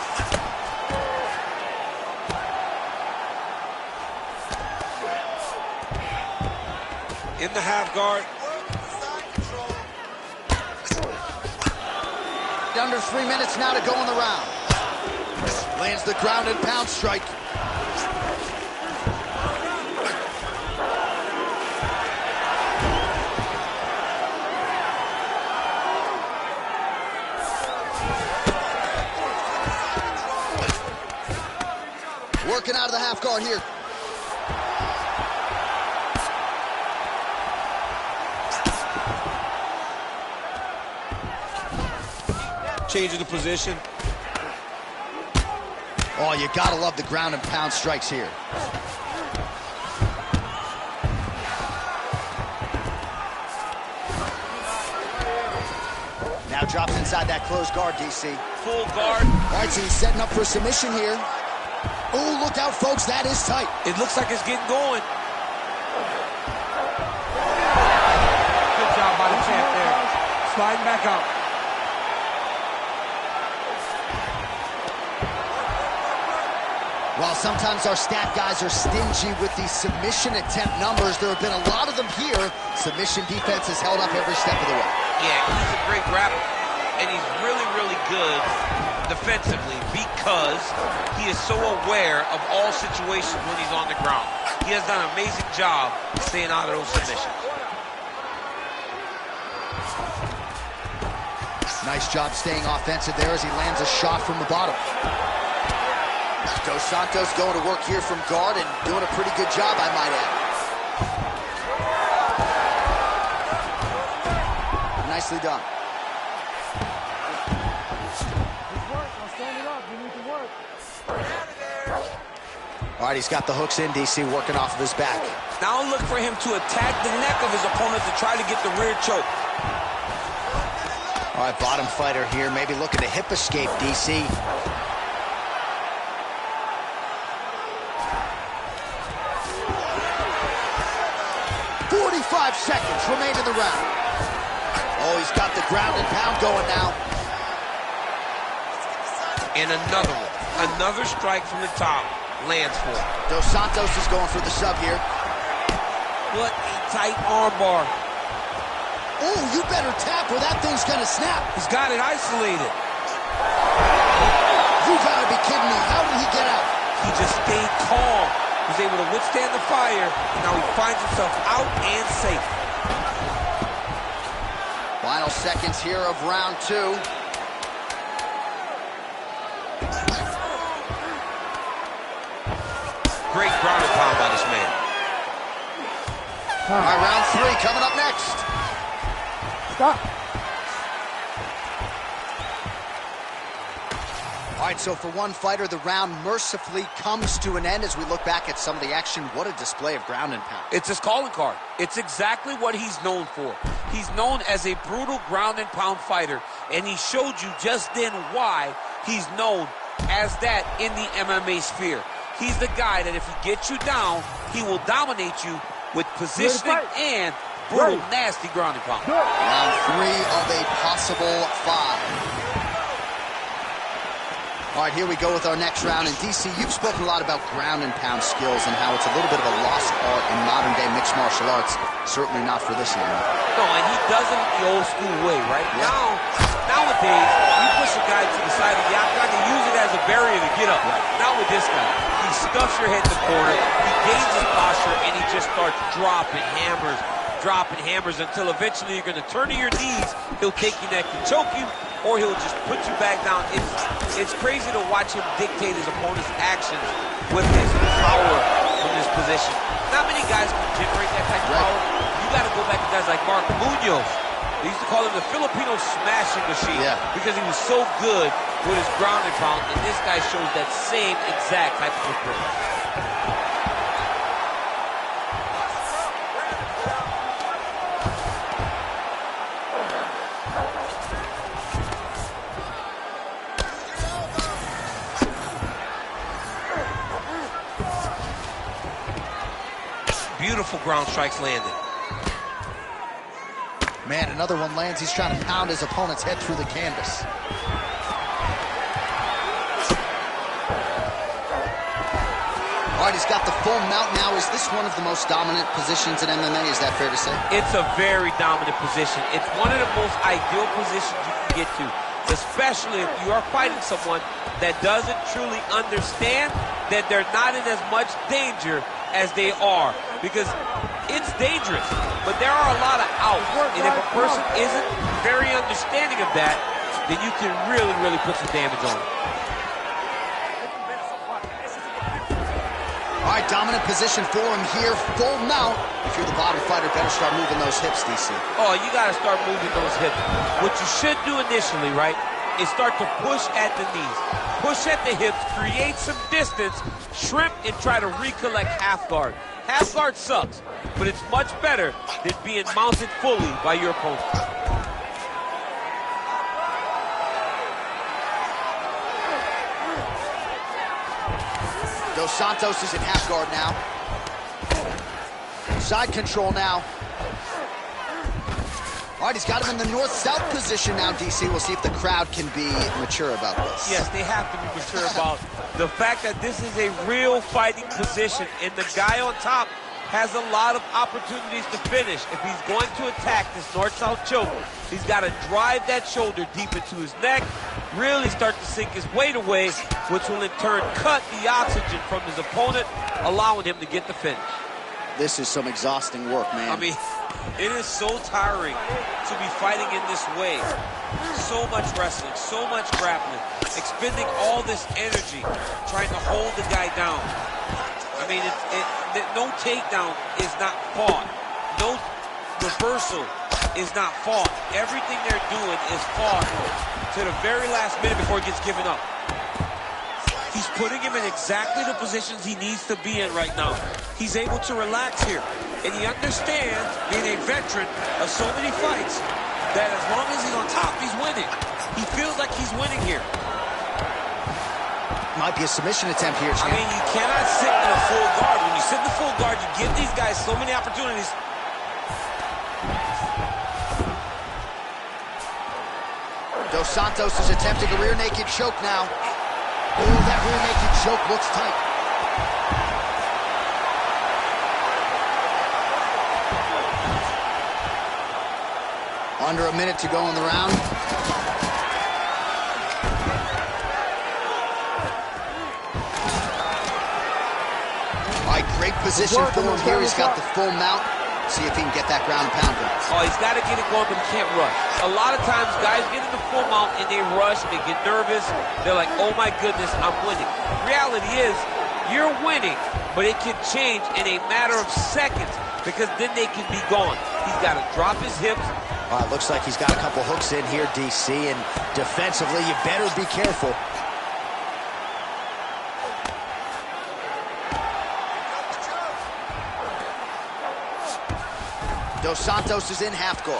In the half guard. Under 3 minutes now to go in the round. Lands the ground and pound strike. Working out of the half guard here. Changing the position. Oh, you gotta love the ground and pound strikes here. Now drops inside that closed guard, DC. Full guard. All right, so he's setting up for submission here. Oh, look out, folks, that is tight. It looks like it's getting going. Good job by the champ there. Sliding back out. While sometimes our stat guys are stingy with these submission attempt numbers, there have been a lot of them here. Submission defense has held up every step of the way. Yeah, he's a great grappler, and he's really, really good defensively because he is so aware of all situations when he's on the ground. He has done an amazing job staying out of those submissions. Nice job staying offensive there as he lands a shot from the bottom. Dos Santos going to work here from guard and doing a pretty good job, I might add. Nicely done. All right, he's got the hooks in, DC, working off of his back. Now look for him to attack the neck of his opponent to try to get the rear choke. All right, bottom fighter here, maybe looking to hip escape, DC. 45 seconds remain in the round. Oh, he's got the ground and pound going now. And another one. Another strike from the top lands for him. Dos Santos is going for the sub here. What a tight armbar. Oh, you better tap or that thing's gonna snap. He's got it isolated. You gotta be kidding me. How did he get out? He just stayed calm. Was able to withstand the fire, and now he finds himself out and safe. Final seconds here of round two. Great ground and pound by this man. All right, round three coming up next. Stop. All right, so for one fighter, the round mercifully comes to an end as we look back at some of the action. What a display of ground and pound. It's his calling card. It's exactly what he's known for. He's known as a brutal ground and pound fighter, and he showed you just then why he's known as that in the MMA sphere. He's the guy that if he gets you down, he will dominate you with positioning and brutal, nasty ground and pound. Round 3 of a possible 5. All right, here we go with our next round. And DC, you've spoken a lot about ground and pound skills and how it's a little bit of a lost art in modern-day mixed martial arts. Certainly not for this animal. No, and he does it the old school way, right? Yeah. Nowadays, you push a guy to the side of the octagon and use it as a barrier to get up. Right. Not with this guy. He stuffs your head in the corner, he gains his posture, and he just starts dropping hammers until eventually you're going to turn to your knees. He'll take your neck and choke you, or he'll just put you back down. It's crazy to watch him dictate his opponent's actions with his power from this position. Not many guys can generate that type of power. You got to go back to guys like Mark Munoz. They used to call him the Filipino smashing machine because he was so good with his ground and pound, and this guy shows that same exact type of footprint. Beautiful ground strikes landed. Man, another one lands. He's trying to pound his opponent's head through the canvas. All right, he's got the full mount now. Is this one of the most dominant positions in MMA? Is that fair to say? It's a very dominant position. It's one of the most ideal positions you can get to, especially if you are fighting someone that doesn't truly understand that they're not in as much danger as they are, because it's dangerous, but there are a lot of outs, and if a person isn't very understanding of that, then you can really, really put some damage on them. All right, dominant position for him here, full mount. If you're the bottom fighter, better start moving those hips, DC. Oh, you got to start moving those hips. What you should do initially, right, is start to push at the knees. Push at the hips, create some distance, shrimp, and try to recollect half guard. Half guard sucks, but it's much better than being mounted fully by your opponent. Dos Santos is in half guard now. Side control now. All right, he's got him in the north-south position now, DC. We'll see if the crowd can be mature about this. Yes, they have to be mature about the fact that this is a real fighting position, and the guy on top has a lot of opportunities to finish. If he's going to attack this north-south choke, he's got to drive that shoulder deep into his neck, really start to sink his weight away, which will in turn cut the oxygen from his opponent, allowing him to get the finish. This is some exhausting work, man. I mean, it is so tiring to be fighting in this way. So much wrestling, so much grappling, expending all this energy trying to hold the guy down. I mean, no takedown is not fought. No reversal is not fought. Everything they're doing is fought to the very last minute before it gets given up. He's putting him in exactly the positions he needs to be in right now. He's able to relax here. And he understands, being a veteran of so many fights, that as long as he's on top, he's winning. He feels like he's winning here. Might be a submission attempt here, champ. I mean, you cannot sit in a full guard. When you sit in the full guard, you give these guys so many opportunities. Dos Santos is attempting a rear naked choke now. Oh, that rear naked choke looks tight. Under a minute to go in the round. All right, great position for him here. He's got the full mount. See if he can get that ground and pound going. Oh, he's got to get it going, but he can't rush. A lot of times, guys get in the full mount and they rush, they get nervous. They're like, oh my goodness, I'm winning. Reality is, you're winning, but it can change in a matter of seconds because then they can be gone. He's got to drop his hips. It looks like he's got a couple hooks in here, DC, and defensively, you better be careful. Dos Santos is in half guard.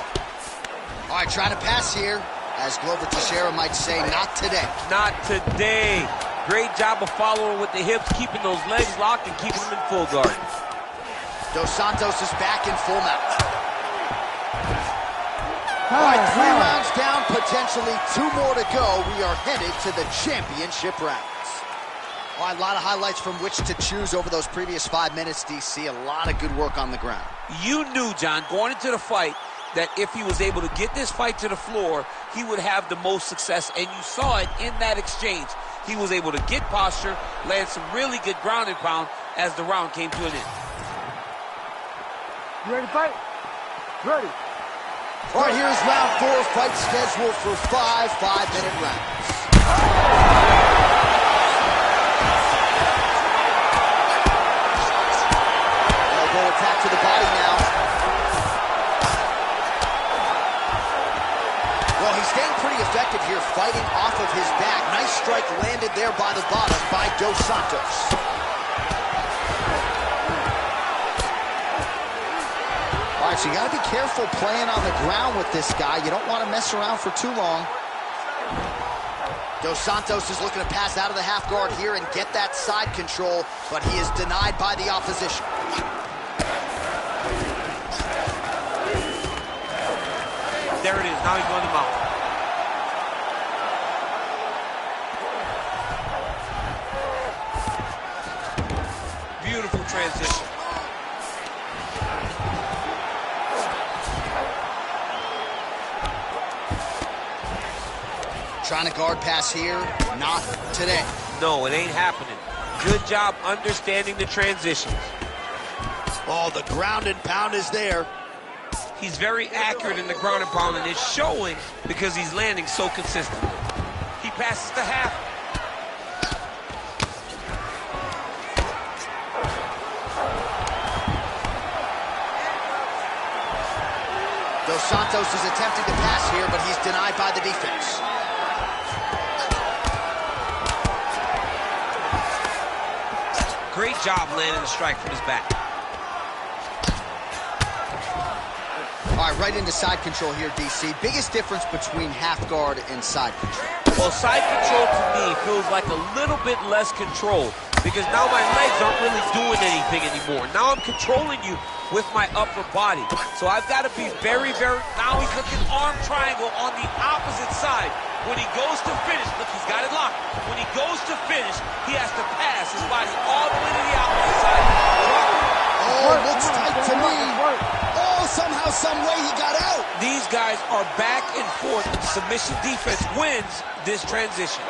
All right, trying to pass here. As Glover Teixeira might say, not today. Not today. Great job of following with the hips, keeping those legs locked and keeping them in full guard. Dos Santos is back in full mount. All right, 3 rounds down, potentially 2 more to go. We are headed to the championship rounds. All right, a lot of highlights from which to choose over those previous 5 minutes, DC. A lot of good work on the ground. You knew, John, going into the fight, that if he was able to get this fight to the floor, he would have the most success, and you saw it in that exchange. He was able to get posture, land some really good ground and pound as the round came to an end. You ready to fight? Ready. All right, here's round 4, fight scheduled for 5 5-minute rounds. Elbow attack to the body now. Well, he's staying pretty effective here, fighting off of his back. Nice strike landed there by the bottom by Dos Santos. All right, so you got to be careful playing on the ground with this guy. You don't want to mess around for too long. Dos Santos is looking to pass out of the half guard here and get that side control, but he is denied by the opposition. There it is. Now he's going to mount. Beautiful transition. Trying to guard pass here. Not today. No, it ain't happening. Good job understanding the transitions. Oh, the ground and pound is there. He's very accurate in the ground and pound, and it's showing because he's landing so consistently. He passes the half. Dos Santos is attempting to pass here, but he's denied by the defense. Great job landing the strike from his back. All right, right into side control here, DC. Biggest difference between half guard and side control? Well, side control to me feels like a little bit less control because now my legs aren't really doing anything anymore. Now I'm controlling you with my upper body. So I've got to be very, now he's looking arm triangle on the opposite side. When he goes to finish, look, he's got it locked. When he goes to finish, he has to pass his body all the way to the opposite side. Oh, looks tight to me. Oh, somehow, some way he got out. These guys are back and forth. Submission defense wins this transition.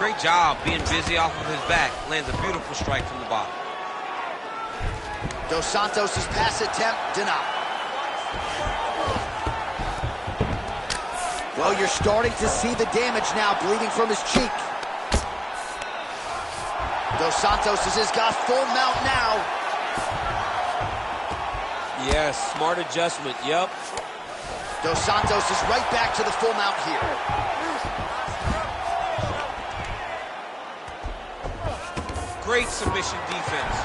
Great job being busy off of his back. Lands a beautiful strike from the bottom. Dos Santos' pass attempt denied. Well, you're starting to see the damage now, bleeding from his cheek. Dos Santos has got full mount now. Yes, smart adjustment, yep. Dos Santos is right back to the full mount here. Great submission defense.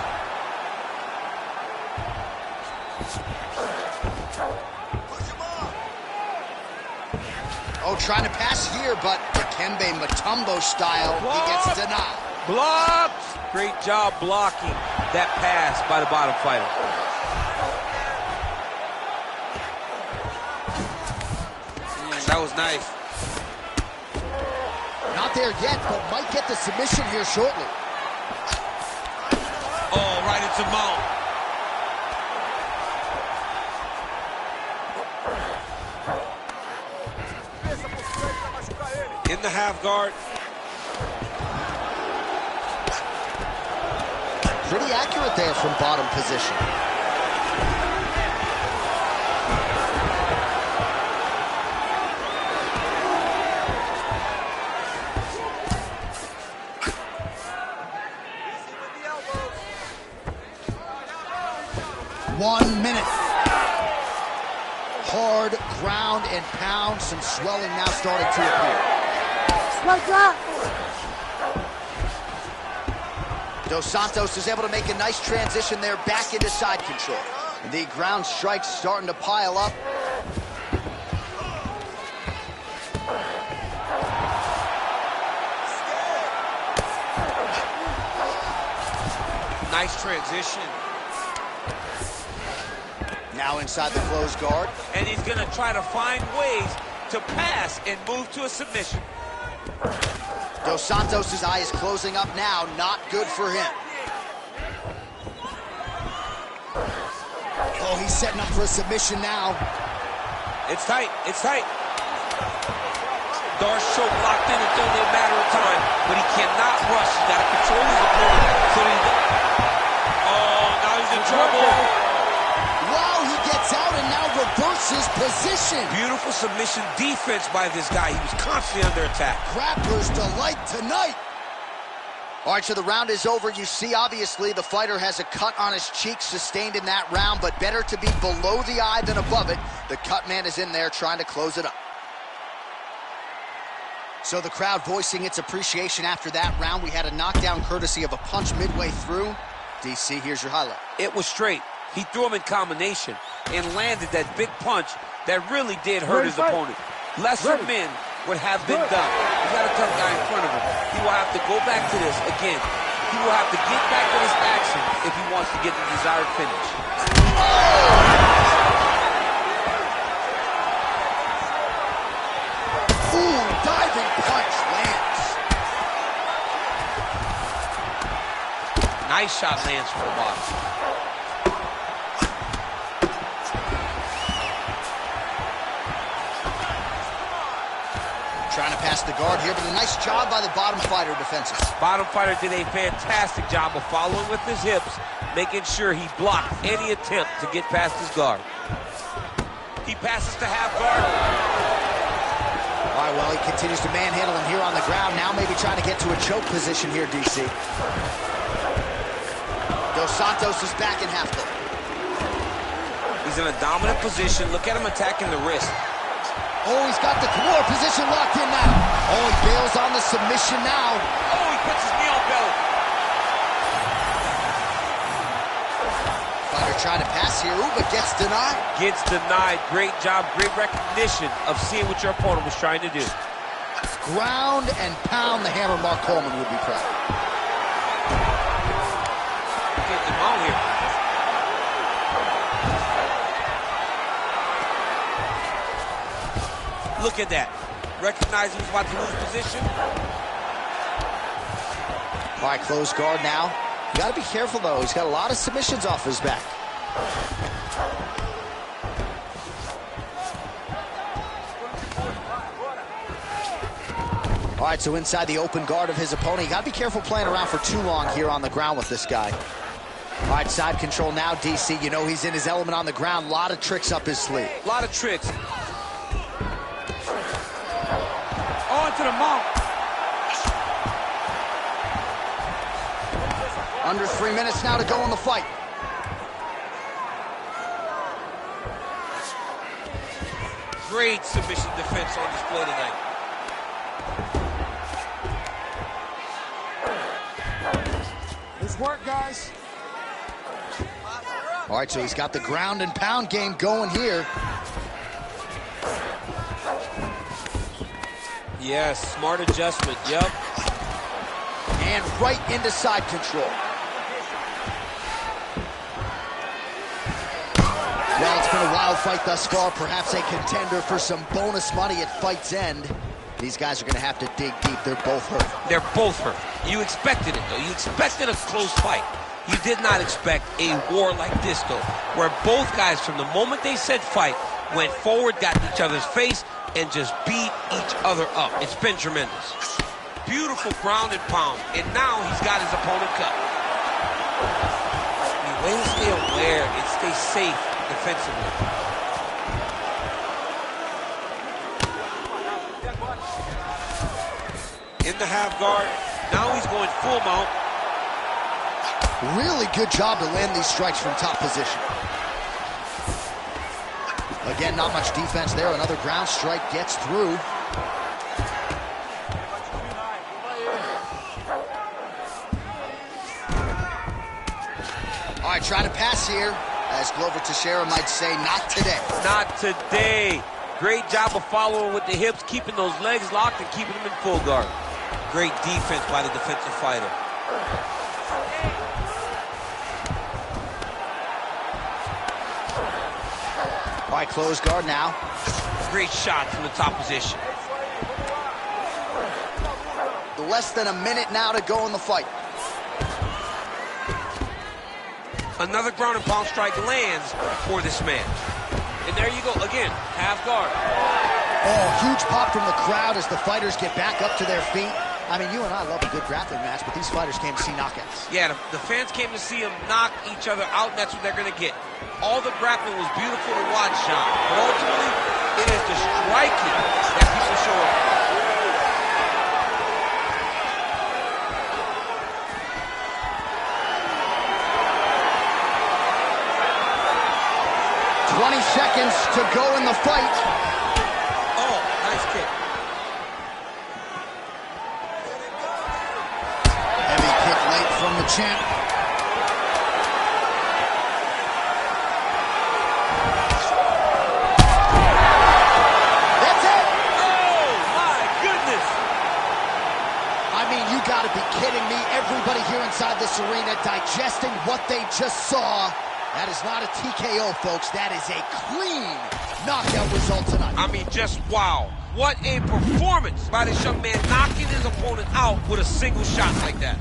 Oh, trying to pass here, but Dikembe Mutombo style, he gets denied. Blocked! Great job blocking that pass by the bottom fighter. That was nice. Not there yet, but might get the submission here shortly. Oh, right into mount. In the half guard. Pretty accurate there from bottom position. One minute. Hard ground and pound. Some swelling now starting to appear. Like that. Dos Santos is able to make a nice transition there back into side control. The ground strikes starting to pile up. Nice transition. Now inside the closed guard. And he's going to try to find ways to pass and move to a submission. Dos Santos' eye is closing up now. Not good for him. Oh, he's setting up for a submission now. It's tight. It's tight. Darce choke locked in. It's only a matter of time. But he cannot rush. He's got to control his opponent. So now he's in trouble. Wow, he gets out and now reverses position. Beautiful submission defense by this guy. He was constantly under attack. Grappler's delight tonight. All right, so the round is over. You see, obviously, the fighter has a cut on his cheek sustained in that round, but better to be below the eye than above it. The cut man is in there trying to close it up. So the crowd voicing its appreciation after that round. We had a knockdown courtesy of a punch midway through. DC, here's your highlight. It was straight. He threw him in combination and landed that big punch that really did hurt his opponent. Lesser men would have been done. He's got a tough guy in front of him. He will have to go back to this again. He will have to get back to this action if he wants to get the desired finish. Ooh, diving punch lands. Nice shot lands for the box. Trying to pass the guard here, but a nice job by the bottom fighter defensively. Bottom fighter did a fantastic job of following with his hips, making sure he blocked any attempt to get past his guard. He passes to half guard. All right, well, he continues to manhandle him here on the ground. Now maybe trying to get to a choke position here, DC. Dos Santos is back in half guard. He's in a dominant position. Look at him attacking the wrist. Oh, he's got the Kimura position locked in now. Oh, he bails on the submission now. Oh, he puts his knee on belly. Fighter trying to pass here, ooh, but gets denied. Gets denied. Great job, great recognition of seeing what your opponent was trying to do. Ground and pound, the hammer Mark Coleman would be proud. Getting him out here. Look at that. Recognizing he's about to lose position. All right, closed guard now. You got to be careful, though. He's got a lot of submissions off his back. All right, so inside the open guard of his opponent. You got to be careful playing around for too long here on the ground with this guy. All right, side control now, DC. You know he's in his element on the ground. A lot of tricks up his sleeve. A lot of tricks. To the mount. Under 3 minutes now to go in the fight. Great submission defense on display tonight. Nice work, guys. All right, so he's got the ground and pound game going here. Yes, smart adjustment, yep. And right into side control. Well, it's been a wild fight thus far, perhaps a contender for some bonus money at fight's end. These guys are going to have to dig deep. They're both hurt. They're both hurt. You expected it, though. You expected a close fight. You did not expect a war like this, though, where both guys, from the moment they said fight, went forward, got in each other's face, and just beat each other up. It's been tremendous. Beautiful ground and pound, and now he's got his opponent cut. I mean, way to stay aware and stay safe defensively. In the half guard, now he's going full mount. Really good job to land these strikes from top position. Again, not much defense there. Another ground strike gets through. All right, try to pass here. As Glover Teixeira might say, not today. Not today. Great job of following with the hips, keeping those legs locked and keeping them in full guard. Great defense by the defensive fighter. All right, close guard now. Great shot from the top position. Less than a minute now to go in the fight. Another ground and pound strike lands for this man. And there you go, again, half guard. Oh, huge pop from the crowd as the fighters get back up to their feet. I mean, you and I love a good grappling match, but these fighters came to see knockouts. Yeah, the fans came to see them knock each other out, and that's what they're going to get. All the grappling was beautiful to watch, Sean. But ultimately, it is the striking that people show up. 20 seconds to go in the fight. Oh, nice kick. Heavy kick late from the champ. That's it! Oh, my goodness! I mean, you gotta be kidding me. Everybody here inside this arena digesting what they just saw. That is not a TKO, folks. That is a clean knockout result tonight. I mean, just wow. What a performance by this young man, knocking his opponent out with a single shot like that.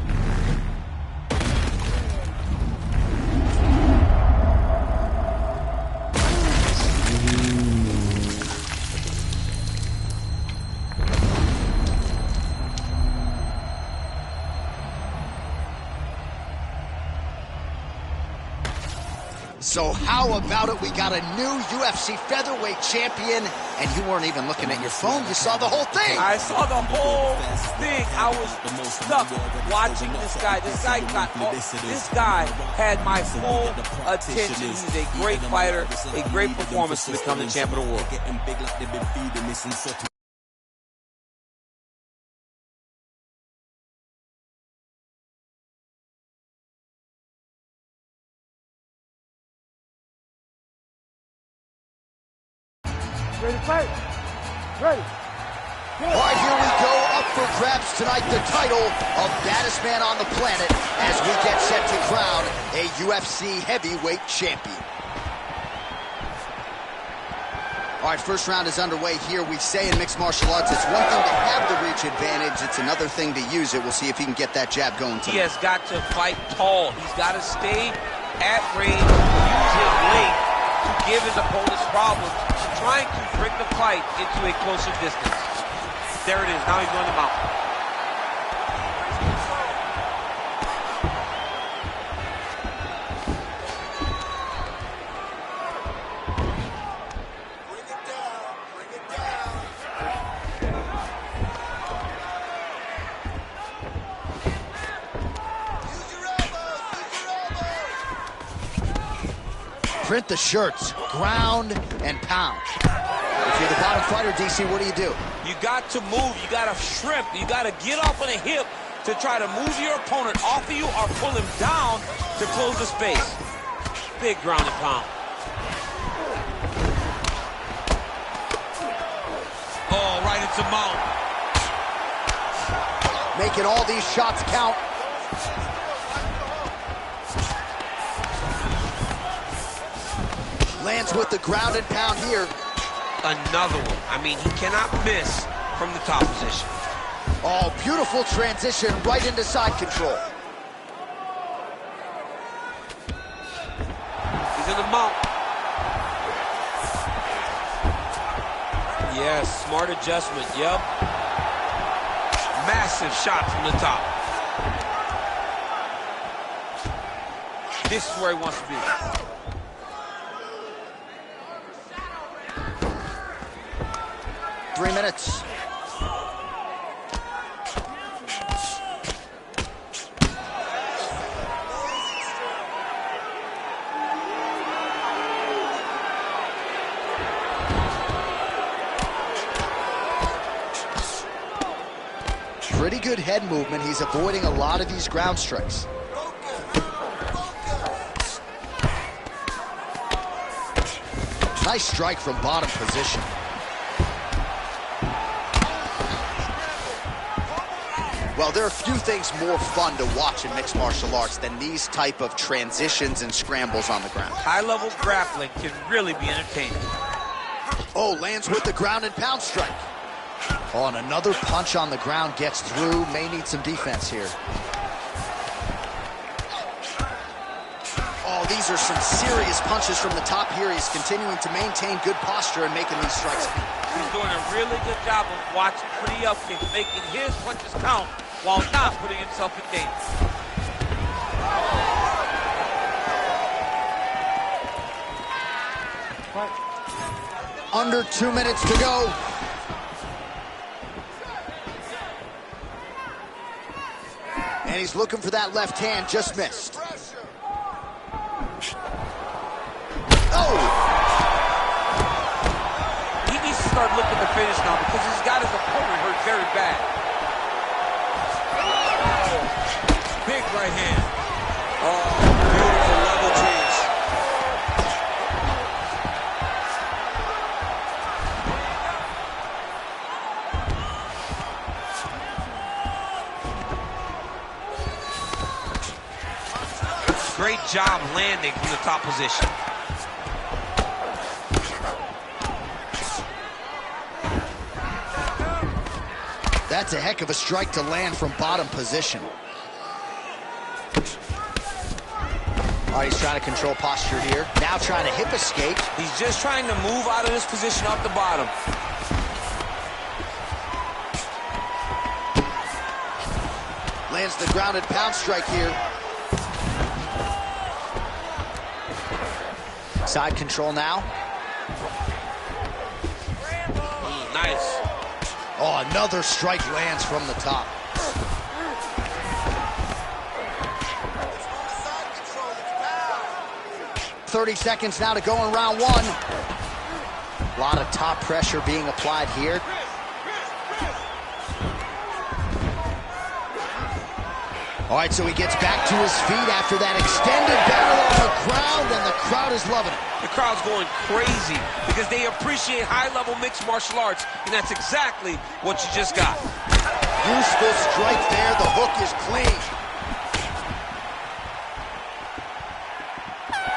So how about it? We got a new UFC featherweight champion, and you weren't even looking at your phone. You saw the whole thing. I saw the whole thing. I was stuck watching this guy. This guy had my full attention. He's a great fighter, a great performance to become the champion of the world. Ready to fight? Ready. All right, here we go. Up for grabs tonight, the title of baddest man on the planet as we get set to crown a UFC heavyweight champion. All right, first round is underway here. We say in mixed martial arts, it's one thing to have the reach advantage. It's another thing to use it. We'll see if he can get that jab going tonight. He has got to fight tall. He's got to stay at range, use his length to give his opponents problems, trying to bring the fight into a closer distance. There it is. Now he's going to mount. Bring it down. Bring it down. Use your elbows. Use your elbows. Print the shirts, ground and pound. If you're the bottom fighter, DC, what do? You got to move. You got to shrimp. You got to get off on a hip to try to move your opponent off of you or pull him down to close the space. Big ground and pound. Oh, right into mount. Making all these shots count. Lands with the ground and pound here. Another one. I mean, he cannot miss from the top position. Oh, beautiful transition right into side control. He's in the mount. Yes, smart adjustment. Yep. Massive shot from the top. This is where he wants to be. Three minutes. Pretty good head movement. He's avoiding a lot of these ground strikes. Nice strike from bottom position. Well, there are few things more fun to watch in mixed martial arts than these type of transitions and scrambles on the ground. High-level grappling can really be entertaining. Oh, lands with the ground and pound strike. Oh, and another punch on the ground gets through. May need some defense here. Oh, these are some serious punches from the top here. He's continuing to maintain good posture and making these strikes. He's doing a really good job of watching for the upkick, making his punches count while not putting himself in danger. Under 2 minutes to go. And he's looking for that left hand, just missed. Oh! He needs to start looking to finish now because he's got his opponent hurt very bad. Big right hand. Oh, beautiful level change. Great job landing from the top position. That's a heck of a strike to land from bottom position. All right, he's trying to control posture here. Now trying to hip escape. He's just trying to move out of this position off the bottom. Lands the grounded pound strike here. Side control now. Nice. Oh, another strike lands from the top. It's on the side control. It's down. 30 seconds now to go in round one. A lot of top pressure being applied here. All right, so he gets back to his feet after that extended battle on the ground, and the crowd is loving it. The crowd's going crazy because they appreciate high-level mixed martial arts, and that's exactly what you just got. Useful strike there. The hook is clean.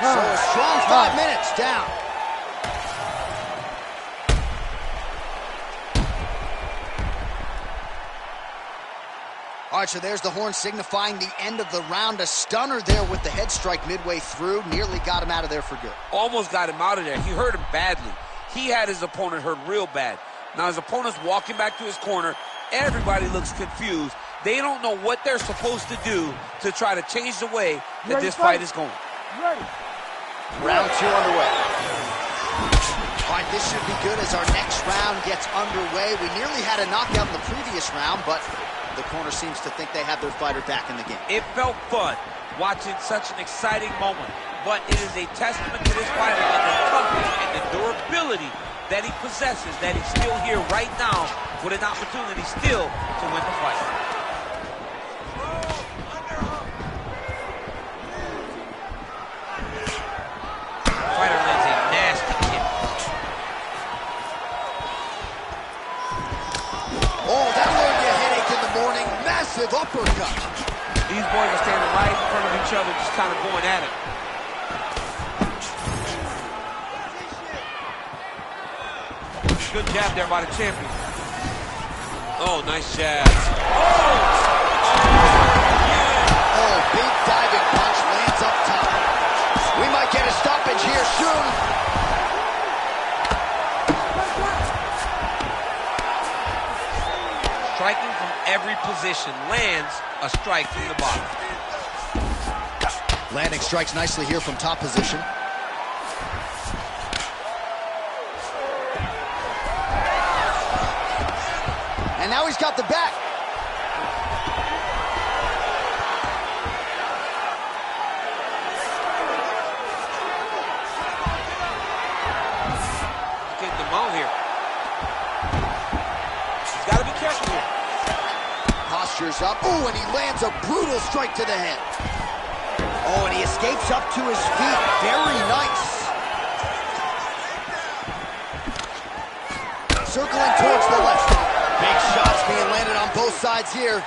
So a strong 5 minutes down. All right, so there's the horn signifying the end of the round. A stunner there with the head strike midway through. Nearly got him out of there for good. Almost got him out of there. He hurt him badly. He had his opponent hurt real bad. Now his opponent's walking back to his corner. Everybody looks confused. They don't know what they're supposed to do to try to change the way that this fight is going. Ready. Round two underway. All right, this should be good as our next round gets underway. We nearly had a knockout in the previous round, but the corner seems to think they have their fighter back in the game. It felt fun watching such an exciting moment, but it is a testament to this fighter and the toughness and the durability that he possesses, that he's still here right now with an opportunity still to win the fight. Fighter lands a nasty kick. Oh, that'll learn you a headache in the morning. Massive uppercut. These boys are standing right in front of each other, just kind of going at it. Good jab there by the champion. Oh, nice jab. Oh, big diving punch lands up top. We might get a stoppage here soon. Striking from every position, lands a strike from the bottom. Landing strikes nicely here from top position. And now he's got the back. Getting them out here. He's got to be careful here. Posture's up. Oh, and he lands a brutal strike to the head. Oh, and he escapes up to his feet. Very nice. circling towards the left. Big shots being landed on both sides here.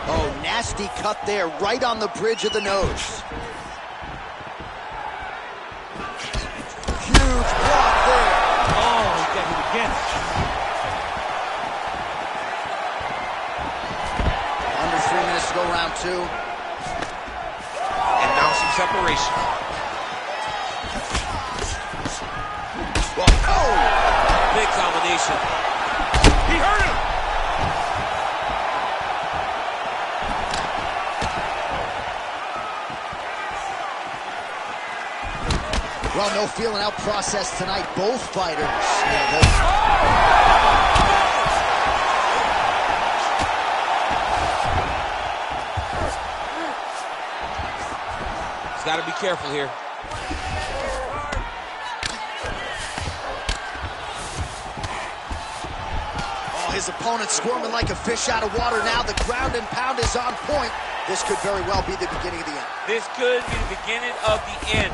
Oh, nasty cut there, right on the bridge of the nose. Huge block there. Oh, he got hit again. Under 3 minutes to go, round 2. And now some separation. Oh! Big combination. He hurt him. Well, no feeling out process tonight. Both fighters. He's got to be careful here. Oh, his opponent squirming like a fish out of water now. The ground and pound is on point. This could very well be the beginning of the end. This could be the beginning of the end.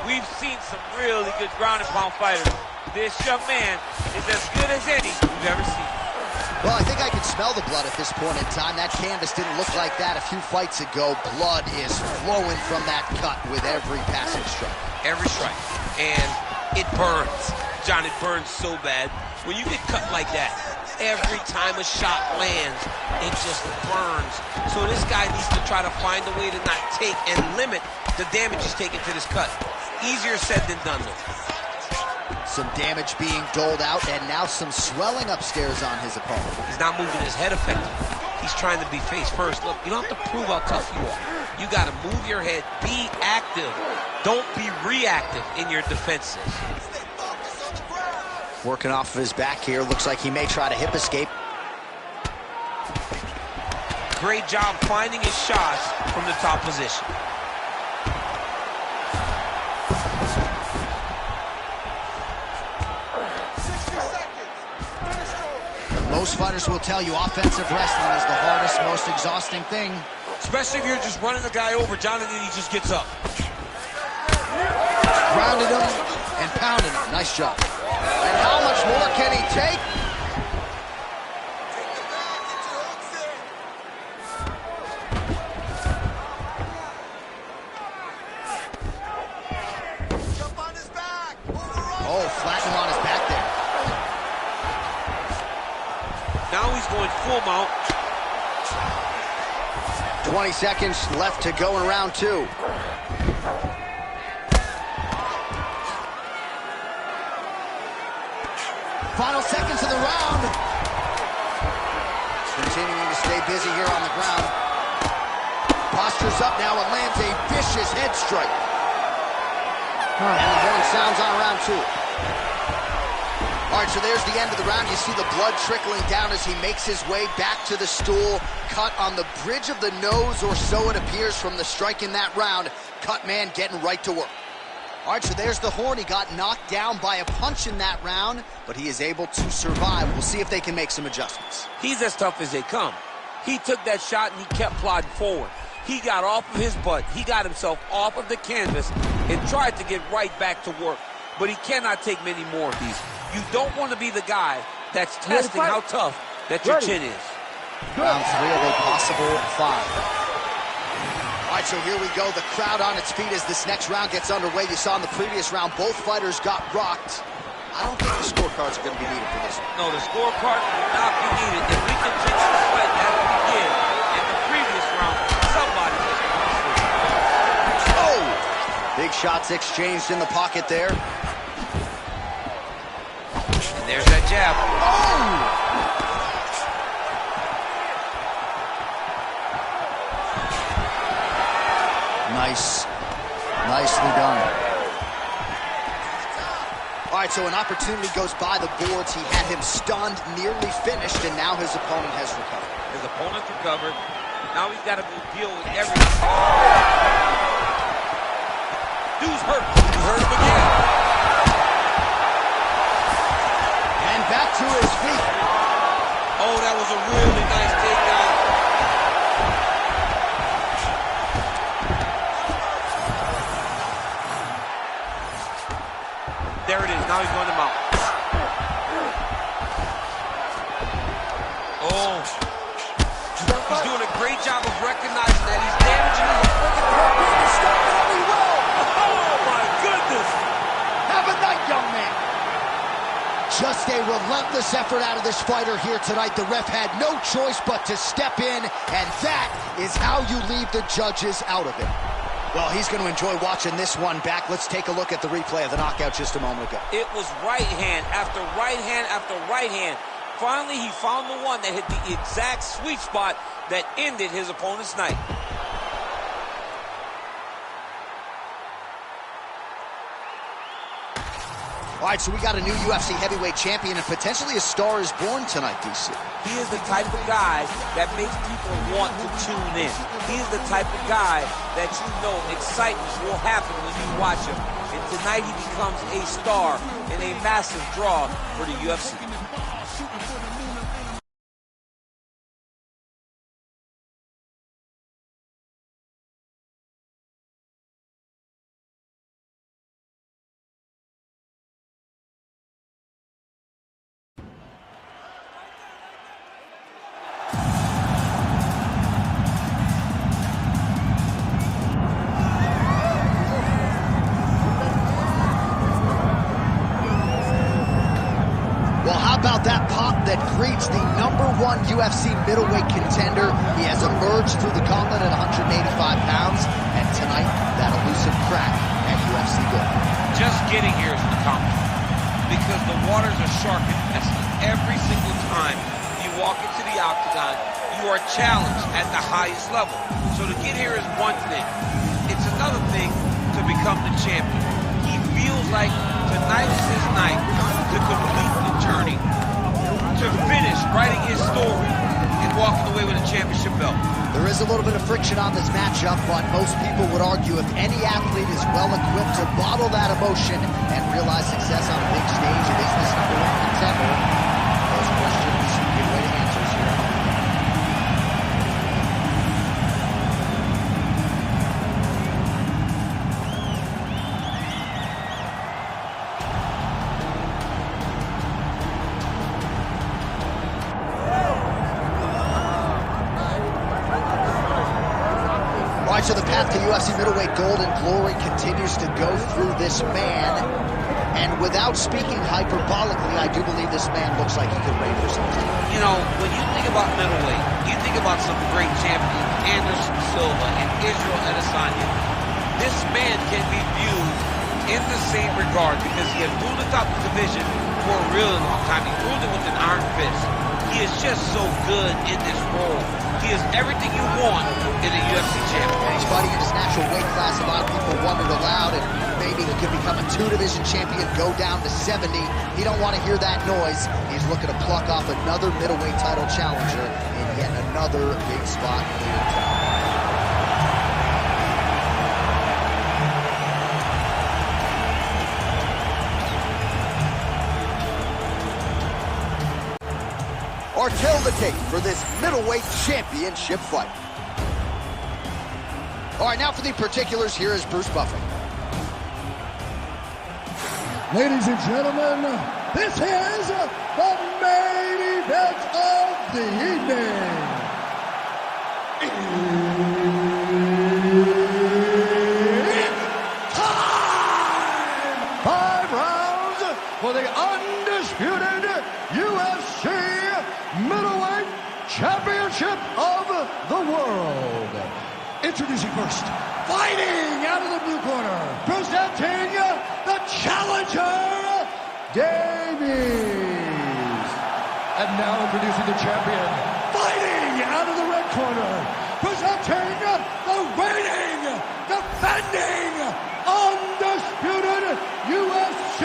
We've seen some really good ground and pound fighters. This young man is as good as any we've ever seen. Well, I think I can smell the blood at this point in time. That canvas didn't look like that a few fights ago. Blood is flowing from that cut with every passing strike. Every strike. And it burns. John, it burns so bad. When you get cut like that, every time a shot lands, it just burns. So this guy needs to try to find a way to not take and limit the damage he's taken to this cut. Easier said than done, though. Some damage being doled out, and now some swelling upstairs on his opponent. He's not moving his head effectively. He's trying to be face first. Look, you don't have to prove how tough you are. You got to move your head. Be active. Don't be reactive in your defenses. Stay focused on the ground. Working off of his back here. Looks like he may try to hip escape. Great job finding his shots from the top position. Most fighters will tell you offensive wrestling is the hardest, most exhausting thing. Especially if you're just running the guy over, John, and then he just gets up. Grounded him and pounded him. Nice job. And how much more can he take? Take the back, get your hooks in. Jump on his back. Overrun. Oh, flatten him on his back there. Now he's going full mount. 20 seconds left to go in round 2. Final seconds of the round. Continuing to stay busy here on the ground. Postures up now and lands a vicious head strike. And the horn sounds on round 2. All right, so there's the end of the round. You see the blood trickling down as he makes his way back to the stool. Cut on the bridge of the nose, or so it appears from the strike in that round. Cut man getting right to work. All right, so there's the horn. He got knocked down by a punch in that round, but he is able to survive. We'll see if they can make some adjustments. He's as tough as they come. He took that shot and he kept plodding forward. He got off of his butt. He got himself off of the canvas and tried to get right back to work. But he cannot take many more of these. You don't want to be the guy that's testing how tough that your chin is. Round 3 of a possible 5. All right, so here we go. The crowd on its feet as this next round gets underway. You saw in the previous round, both fighters got rocked. I don't think the scorecards are going to be needed for this one. No, the scorecard will not be needed. If we continue to fight as we did in the previous round, somebody was going to sleep. Oh! Big shots exchanged in the pocket there. And there's that jab. Oh! Nice. Nicely done. All right, so an opportunity goes by the boards. He had him stunned, nearly finished, and now his opponent has recovered. His opponent recovered. Now he's got to deal with everything. Dude's hurt. He hurt him again. And back to his feet. Oh, that was a really nice takedown. There it is. Now he's going to mount. Oh. He's doing a great job of recognizing that he's damaging his opponent. Stop it, he will! Oh, my goodness! Have a night, young man. Just a relentless effort out of this fighter here tonight. The ref had no choice but to step in, and that is how you leave the judges out of it. Well, he's going to enjoy watching this one back. Let's take a look at the replay of the knockout just a moment ago. It was right hand after right hand after right hand. Finally, he found the one that hit the exact sweet spot that ended his opponent's night. All right, so we got a new UFC heavyweight champion, and potentially a star is born tonight, DC. He is the type of guy that makes people want to tune in. He is the type of guy that you know excitement will happen when you watch him. And tonight he becomes a star and a massive draw for the UFC. About that pop that greets the #1 UFC middleweight contender. He has emerged through the gauntlet at 185 pounds, and tonight, that elusive crack at UFC good. Just getting here is an accomplishment, because the waters are sharp and tested. Every single time you walk into the octagon, you are challenged at the highest level. So to get here is one thing. It's another thing to become the champion. He feels like tonight is his night to complete the journey, to finish writing his story and walking away with a championship belt. There is a little bit of friction on this matchup, but most people would argue if any athlete is well equipped to bottle that emotion and realize success on a big stage, it is this #1 contender. Those questions give way to answers here. So the path to UFC middleweight gold and glory continues to go through this man. And without speaking hyperbolically, I do believe this man looks like he could reign for some time. You know, when you think about middleweight, you think about some great champions, Anderson Silva and Israel Adesanya. This man can be viewed in the same regard because he has ruled the top of the division for a really long time. He ruled it with an iron fist. He is just so good in this role. He is everything you want in a UFC champion. And he's fighting in his natural weight class. A lot of people wondered aloud if maybe he could become a 2-division champion, go down to 70. He don't want to hear that noise. He's looking to pluck off another middleweight title challenger in yet another big spot here in town. Or tell the tape for this middleweight championship fight. All right, now for the particulars, here is Bruce Buffer. Ladies and gentlemen, this is the main event of the evening. It's time! 5 rounds for the undisputed UFC Middleweight Championship of the world. Introducing first, fighting out of the blue corner, presenting the challenger, Davies. And now introducing the champion, fighting out of the red corner, presenting the reigning, defending, undisputed UFC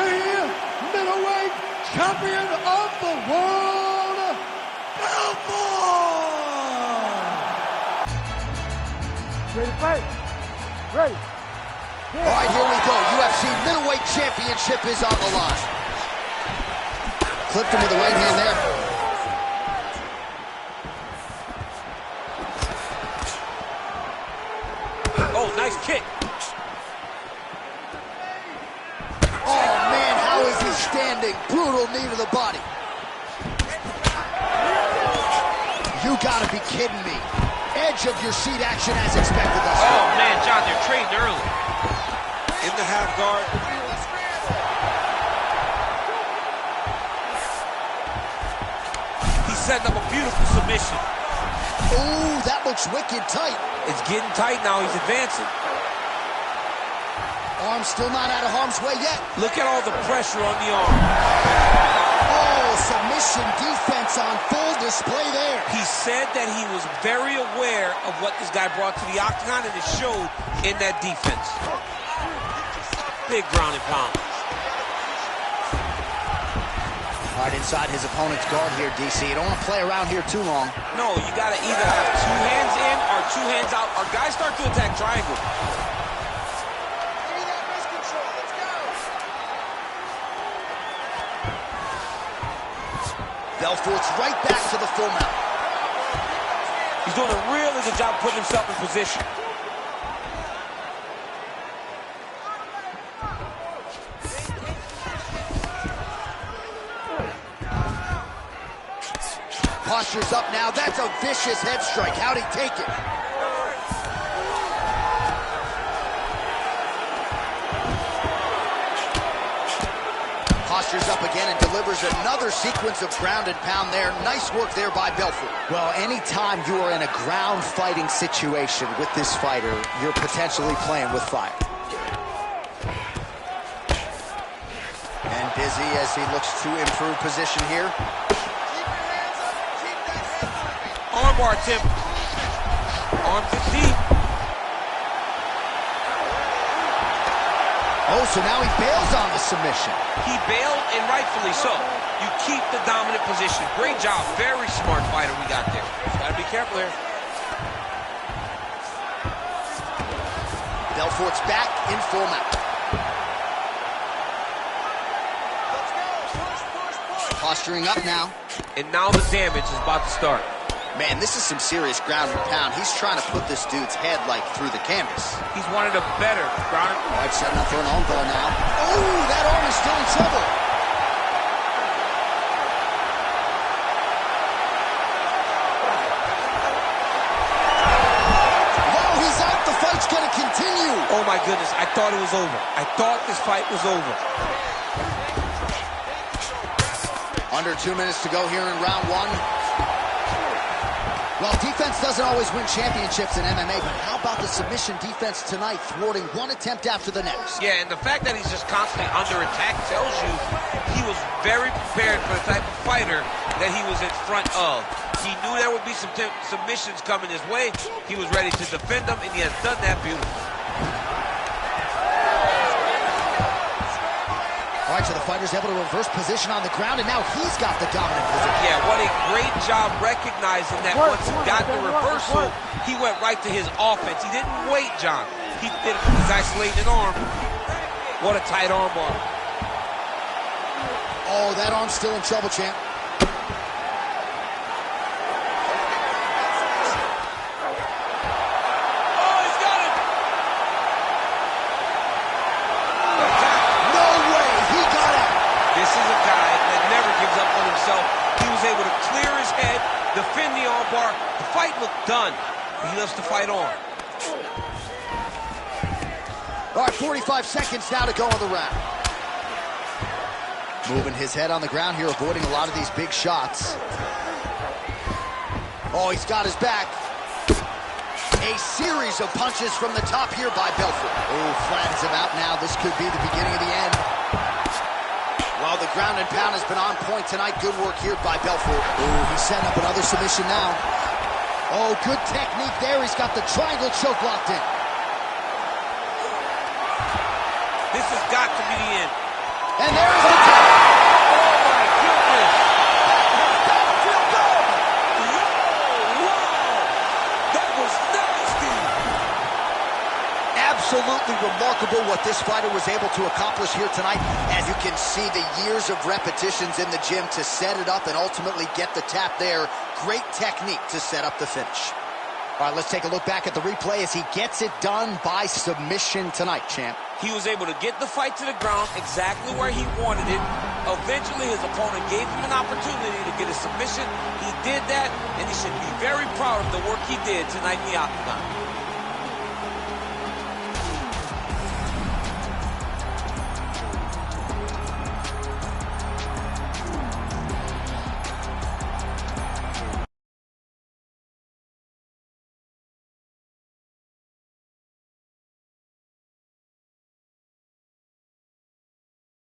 middleweight champion of the world, Ready to fight? Ready. All right, here we go. UFC middleweight championship is on the line. Clipped him with the right hand there. Oh, nice kick. Oh, man, how is he standing? Brutal knee to the body. gotta be kidding me. Edge of your seat action as expected thus far. Oh, man, John, they're trading early. In the half guard. He's setting up a beautiful submission. Ooh, that looks wicked tight. It's getting tight now. He's advancing. Arm still not out of harm's way yet. Look at all the pressure on the arm. Oh, submission defense on full display there. He said that he was very aware of what this guy brought to the octagon, and it showed in that defense. Big ground and pound. Right inside his opponent's guard here, DC. You don't want to play around here too long. No, you got to either have 2 hands in or 2 hands out. Our guys start to attack triangle. Give me that wrist control. Let's go. Belfort's right back to the full mount. He's doing a really good job putting himself in position. Posture's up now. That's a vicious head strike. How'd he take it? Posture's up again and delivers another sequence of ground and pound there. Nice work there by Belfort. Well, anytime you are in a ground fighting situation with this fighter, you're potentially playing with fire. And Busy as he looks to improve position here. Armbar attempt. Arms it deep. Oh, so now he bails on the submission. He bailed, and rightfully so. You keep the dominant position. Great job. Very smart fighter we got there. Gotta be careful here. Belfort's back in full mount. Let's go. Push, push, push. Posturing up now. And now the damage is about to start. Man, this is some serious ground and pound. He's trying to put this dude's head, like, through the canvas. He's one of the better ground. All right, setting up for an armbar now. Oh, that arm is still in trouble. Whoa, he's out. The fight's going to continue. Oh, my goodness. I thought it was over. I thought this fight was over. Under 2 minutes to go here in round 1. Well, defense doesn't always win championships in MMA, but how about the submission defense tonight, thwarting one attempt after the next? Yeah, and the fact that he's just constantly under attack tells you he was very prepared for the type of fighter that he was in front of. He knew there would be some submissions coming his way. He was ready to defend them, and he has done that beautifully. All right, so the fighter's able to reverse position on the ground, and now he's got the dominant position. Yeah, what a great job recognizing that once he got the reversal, he went right to his offense. He didn't wait, John. He did it with his isolated arm. What a tight arm bar. Oh, that arm's still in trouble, champ. He was able to clear his head, defend the armbar. The fight looked done. He lets the fight on. All right, 45 seconds now to go in the round. Moving his head on the ground here, avoiding a lot of these big shots. Oh, he's got his back. A series of punches from the top here by Belfort. Oh, flattens him out now. This could be the beginning of the end. Well, the ground and pound has been on point tonight. Good work here by Belfort. Ooh, he's setting up another submission now. Oh, good technique there. He's got the triangle choke locked in. This has got to be the end. And there's the tap. Oh, my goodness. That was nasty. Absolutely remarkable what this fighter was able to accomplish here tonight. And you can see the years of repetitions in the gym to set it up and ultimately get the tap there. Great technique to set up the finish. All right, let's take a look back at the replay as he gets it done by submission tonight, champ. He was able to get the fight to the ground exactly where he wanted it. Eventually, his opponent gave him an opportunity to get a submission. He did that, and he should be very proud of the work he did tonight in the octagon.